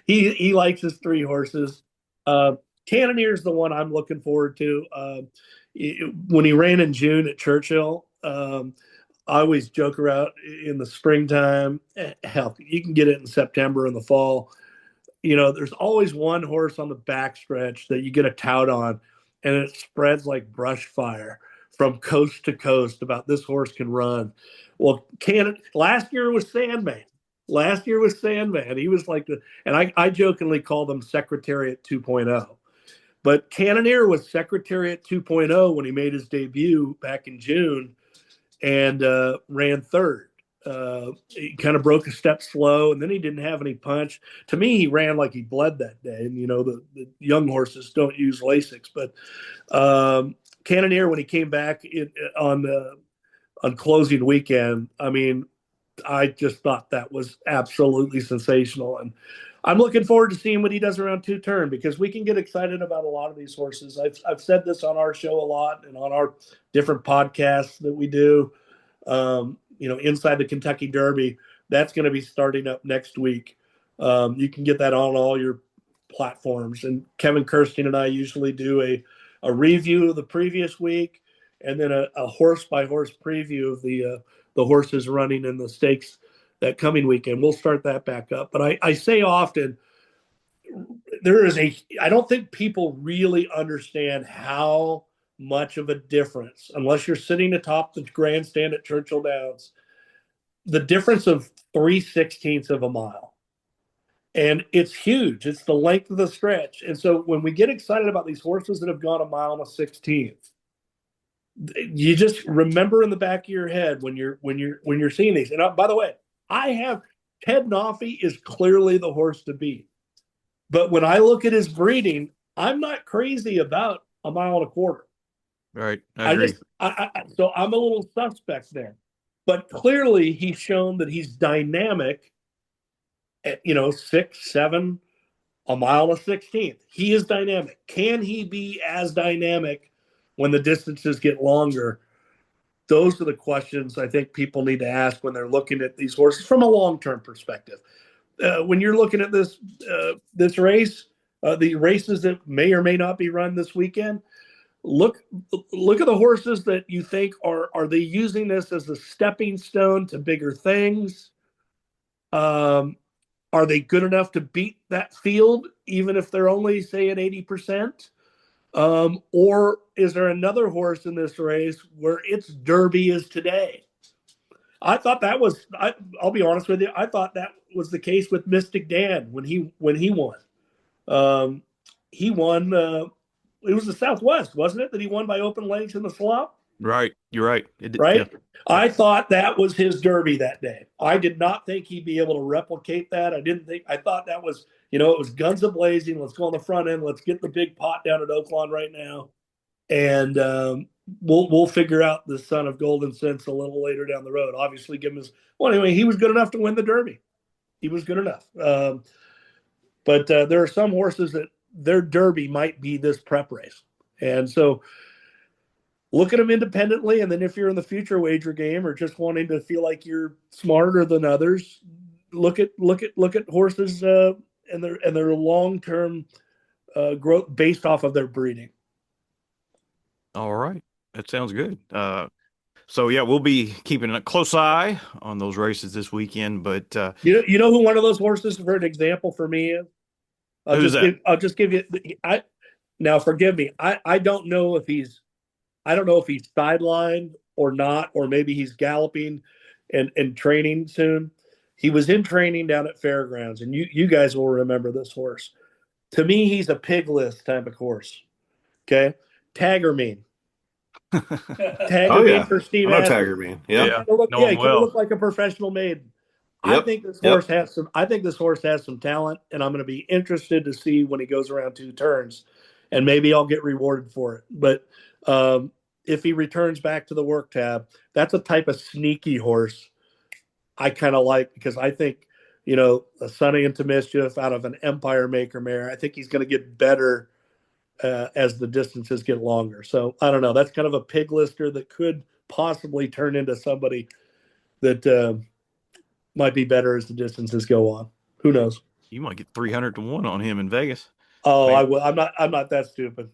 he likes his 3 horses. Cannonier's the one I'm looking forward to. When he ran in June at Churchill, I always joke around in the springtime. Hell, you can get it in September in the fall. There's always one horse on the backstretch that you get a tout on, and it spreads like brush fire from coast to coast about this horse can run. Well, last year was Sandman. He was like and I jokingly called him Secretariat 2.0. But Cannoneer was Secretariat 2.0 when he made his debut back in June and ran 3rd. He kind of broke a step slow, and then he didn't have any punch. To me, he ran like he bled that day. And, the young horses don't use Lasix. But Cannoneer, when he came back on closing weekend, I mean, I just thought that was absolutely sensational. And I'm looking forward to seeing what he does around 2 turn, because we can get excited about a lot of these horses. I've said this on our show a lot and on our different podcasts that we do, inside the Kentucky Derby. That's going to be starting up next week. You can get that on all your platforms. And Kevin Kirstein and I usually do a review of the previous week, and then a horse-by-horse preview of the horses running in the stakes that coming weekend. We'll start that back up. But I say often, I don't think people really understand how much of a difference, unless you're sitting atop the grandstand at Churchill Downs, the difference of 3/16 of a mile. And it's huge. It's the length of the stretch. And so when we get excited about these horses that have gone 1.16 you just remember in the back of your head when you're seeing these. And by the way, I have Ted Noffey is clearly the horse to beat. But when I look at his breeding, I'm not crazy about 1.25 miles. Right. I agree. So I'm a little suspect there. But clearly he's shown that he's dynamic at 6, 7, 1.16 He is dynamic. Can he be as dynamic when the distances get longer? Those are the questions I think people need to ask when they're looking at these horses from a long-term perspective. When you're looking at this race, the races that may or may not be run this weekend, look at the horses that you think are they using this as a stepping stone to bigger things, Are they good enough to beat that field, even if they're only, say, at 80%? Or is there another horse in this race where its Derby is today? I thought that was. I'll be honest with you. I thought that was the case with Mystic Dan when he won. He won. It was the Southwest, wasn't it, that he won by open legs in the slop? Right. You're right. Right. Yeah. I thought that was his Derby that day. I did not think he'd be able to replicate that. I thought that was, it was guns a blazing. Let's go on the front end. Let's get the big pot down at Oaklawn right now. And we'll figure out the son of Golden Sense a little later down the road. Obviously, give him his. Well, anyway, he was good enough to win the Derby. He was good enough. But there are some horses that their Derby might be this prep race, and so look at them independently. And then if you're in the future wager game or just wanting to feel like you're smarter than others, look at horses and their long-term growth based off of their breeding. All right. That sounds good. So yeah, we'll be keeping a close eye on those races this weekend. But you know who one of those horses, for an example, for me is? I'll just give you. Now, forgive me. I don't know if he's sidelined or not, or maybe he's galloping and training soon. He was in training down at Fairgrounds, and you guys will remember this horse. To me, he's a pig list type of horse. Okay, Tagermean. Tagermean for Steve. I know Tagermean. Yeah, he kind of looked like a professional maiden. Yep. I think this horse has some talent, and I'm going to be interested to see when he goes around 2 turns, and maybe I'll get rewarded for it. But if he returns back to the work tab, that's a type of sneaky horse I kind of like, because I think, a Sunny into Mischief out of an Empire Maker mare, I think he's going to get better as the distances get longer. So I don't know. That's kind of a pig lister that could possibly turn into somebody that might be better as the distances go on. Who knows? You might get 300-1 on him in Vegas. Oh, I will. I'm not that stupid.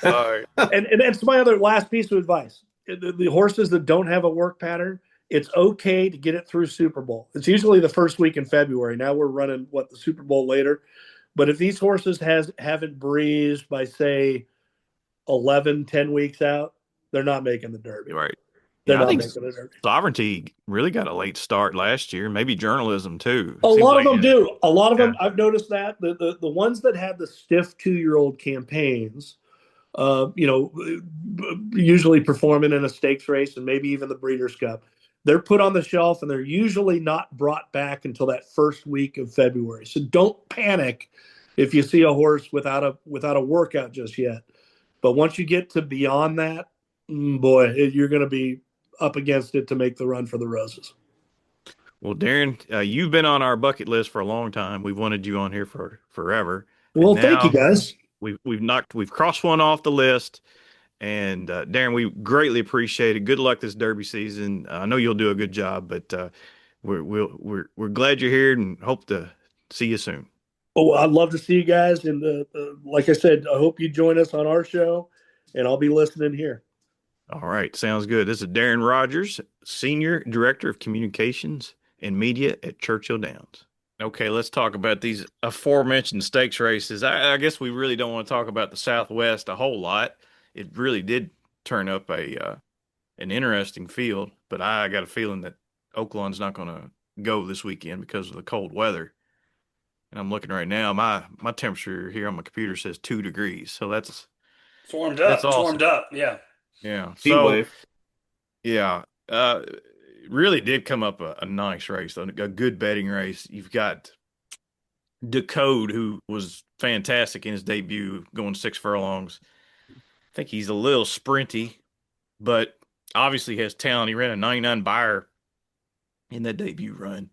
Sorry. And it's my other last piece of advice. The horses that don't have a work pattern, it's okay to get it through Super Bowl. It's usually the first week in February. Now we're running the Super Bowl later. But if these horses haven't breezed by, say, 11, 10 weeks out, they're not making the Derby. Right. I think Sovereignty really got a late start last year. Maybe Journalism too. A lot of them do. A lot of them, I've noticed that the ones that had the stiff 2-year-old campaigns, usually performing in a stakes race and maybe even the Breeders' Cup, they're put on the shelf and they're usually not brought back until that first week of February. So don't panic if you see a horse without a workout just yet. But once you get to beyond that, boy, you're going to be up against it to make the run for the roses. Well, Darren, you've been on our bucket list for a long time. We've wanted you on here for forever. Well, thank you, guys. We've crossed one off the list, and Darren, we greatly appreciate it. Good luck this Derby season. I know you'll do a good job, but we're glad you're here and hope to see you soon. Oh, I'd love to see you guys, and like I said, I hope you join us on our show, and I'll be listening here. All right. Sounds good. This is Darren Rogers, Senior Director of Communications and Media at Churchill Downs. Okay, let's talk about these aforementioned stakes races. I guess we really don't want to talk about the Southwest a whole lot. It really did turn up an interesting field, but I got a feeling that Oaklawn's not going to go this weekend because of the cold weather. And I'm looking right now, my temperature here on my computer says 2 degrees. So it's warmed up. It's awesome. Warmed up, yeah. Yeah. Heat wave. Yeah. Really did come up a nice race, a good betting race. You've got Decode, who was fantastic in his debut, going 6 furlongs. I think he's a little sprinty, but obviously has talent. He ran a 99 buyer in that debut run.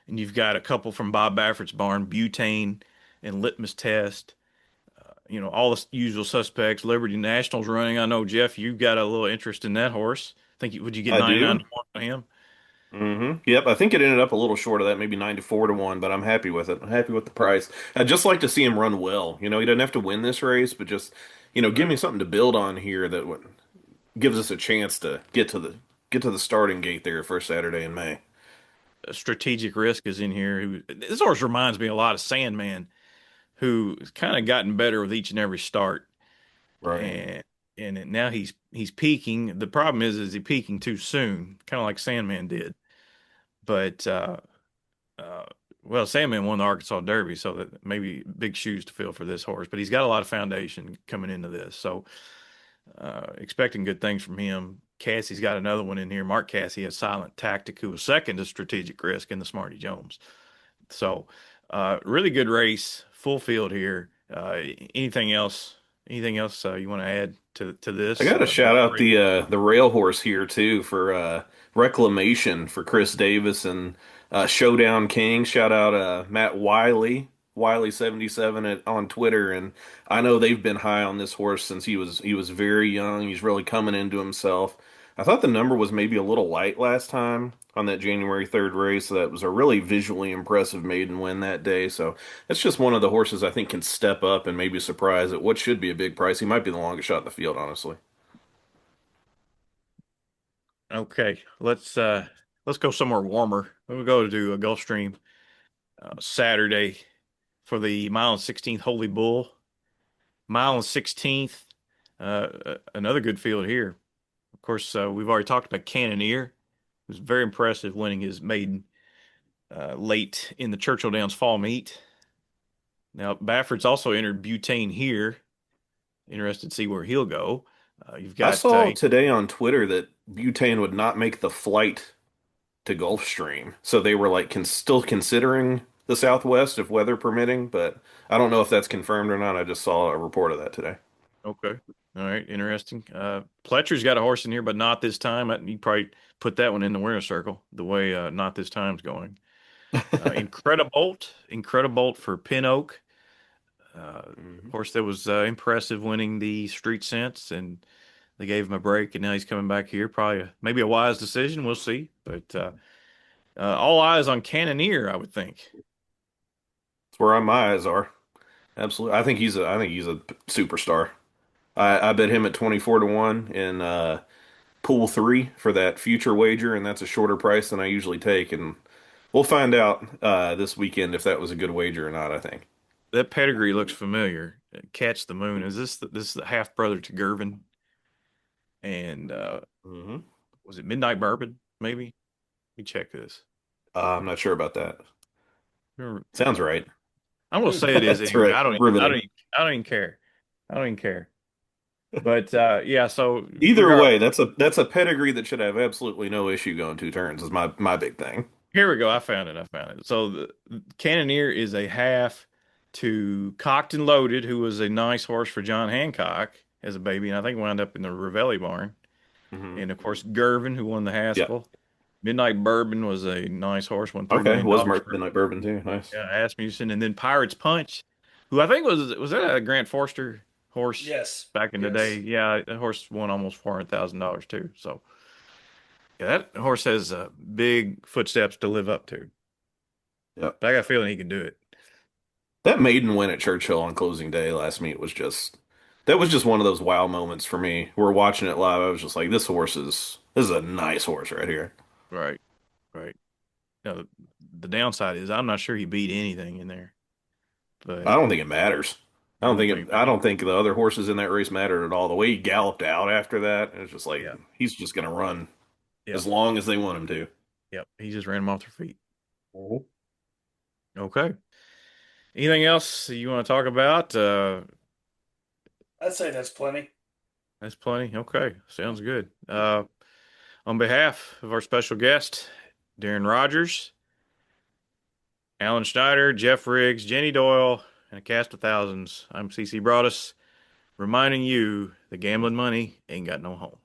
And you've got a couple from Bob Baffert's barn, Butane and Litmus Test. All the usual suspects. Liberty National's running. I know, Geoff, you've got a little interest in that horse. Would you get 99 to 1 on him? Mm-hmm. Yep, I think it ended up a little short of that, maybe 9 to 1, but I'm happy with it. I'm happy with the price. I'd just like to see him run well. He doesn't have to win this race, but just, give me something to build on here that gives us a chance to get to the starting gate there first Saturday in May. Strategic Risk is in here. This horse reminds me a lot of Sandman, who's kind of gotten better with each and every start. Right. And now he's peaking. The problem is he peaking too soon, kind of like Sandman did. But uh, well, Sandman won the Arkansas Derby, so that maybe big shoes to fill for this horse. But he's got a lot of foundation coming into this, so expecting good things from him. Cassie's got another one in here. Mark Cassie has Silent Tactic, who was second to Strategic Risk in the Smarty Jones. So really good race, full field here. Anything else? Anything else you want to add to this? I got to shout out the rail horse here too for Reclamation for Chris Davis and Showdown King. Shout out Matt Wiley 77 on Twitter, and I know they've been high on this horse since he was very young. He's really coming into himself. I thought the number was maybe a little light last time on that January 3rd race. So that was a really visually impressive maiden win that day. So that's just one of the horses I think can step up and maybe surprise at what should be a big price. He might be the longest shot in the field, honestly. Okay, let's go somewhere warmer. We'll go to a Gulfstream Saturday for the mile and 16th Holy Bull. Mile and 16th, another good field here. Of course, we've already talked about Cannoneer. It was very impressive winning his maiden late in the Churchill Downs fall meet. Now, Bafford's also entered Butane here. Interested to see where he'll go. You've got. I saw today on Twitter that Butane would not make the flight to Gulfstream, so they were like still considering the Southwest if weather permitting, but I don't know if that's confirmed or not. I just saw a report of that today. Okay. All right. Interesting. Pletcher's got a horse in here, but not this time. You probably put that one in the winner's circle the way not this time's going. Incredibolt for Pin Oak. Of course, that was impressive winning the Street Sense, and they gave him a break, and now he's coming back here. Probably maybe a wise decision. We'll see. But all eyes on Cannoneer, I would think. That's where my eyes are. Absolutely. I think he's a superstar. I bet him at 24-1 in pool 3 for that future wager, and that's a shorter price than I usually take. And we'll find out this weekend if that was a good wager or not, I think. That pedigree looks familiar. Catch the Moon. Is this the half brother to Gervin? And was it Midnight Bourbon? Maybe. Let me check this. I'm not sure about that. Remember, Sounds right. I'm gonna say it is. That's Anyway. right. I don't even care. I don't even care. But yeah. So Either way, that's a pedigree that should have absolutely no issue going 2 turns. Is my big thing. Here we go. I found it. So the Cannoneer is a half to Cocked and Loaded, who was a nice horse for John Hancock as a baby, and I think wound up in the Ravelli barn. And of course, Gervin, who won the Haskell. Yeah. Midnight Bourbon was a nice horse. Won $3 million. Was Midnight Bourbon too. Nice. Yeah, Asmussen, and then Pirate's Punch, who I think was that a Grant Forster horse? Yes. Back in the day. Yeah, that horse won almost $400,000 too. So yeah, that horse has big footsteps to live up to. Yep. But I got a feeling he can do it. That maiden win at Churchill on closing day last meet was just one of those wow moments for me. We're watching it live. I was just like, this is a nice horse right here. Right. Now, the downside is I'm not sure he beat anything in there. But I don't think it matters. I don't think the other horses in that race mattered at all. The way he galloped out after that, it's just like he's just going to run as long as they want him to. Yep, he just ran them off their feet. Mm-hmm. Okay. Anything else you want to talk about? I'd say that's plenty. That's plenty. Okay, sounds good. On behalf of our special guest, Darren Rogers, Alan Schneider, Geoff Riggs, Jenny Doyle, and a cast of thousands, I'm CC Broaddus, reminding you that gambling money ain't got no home.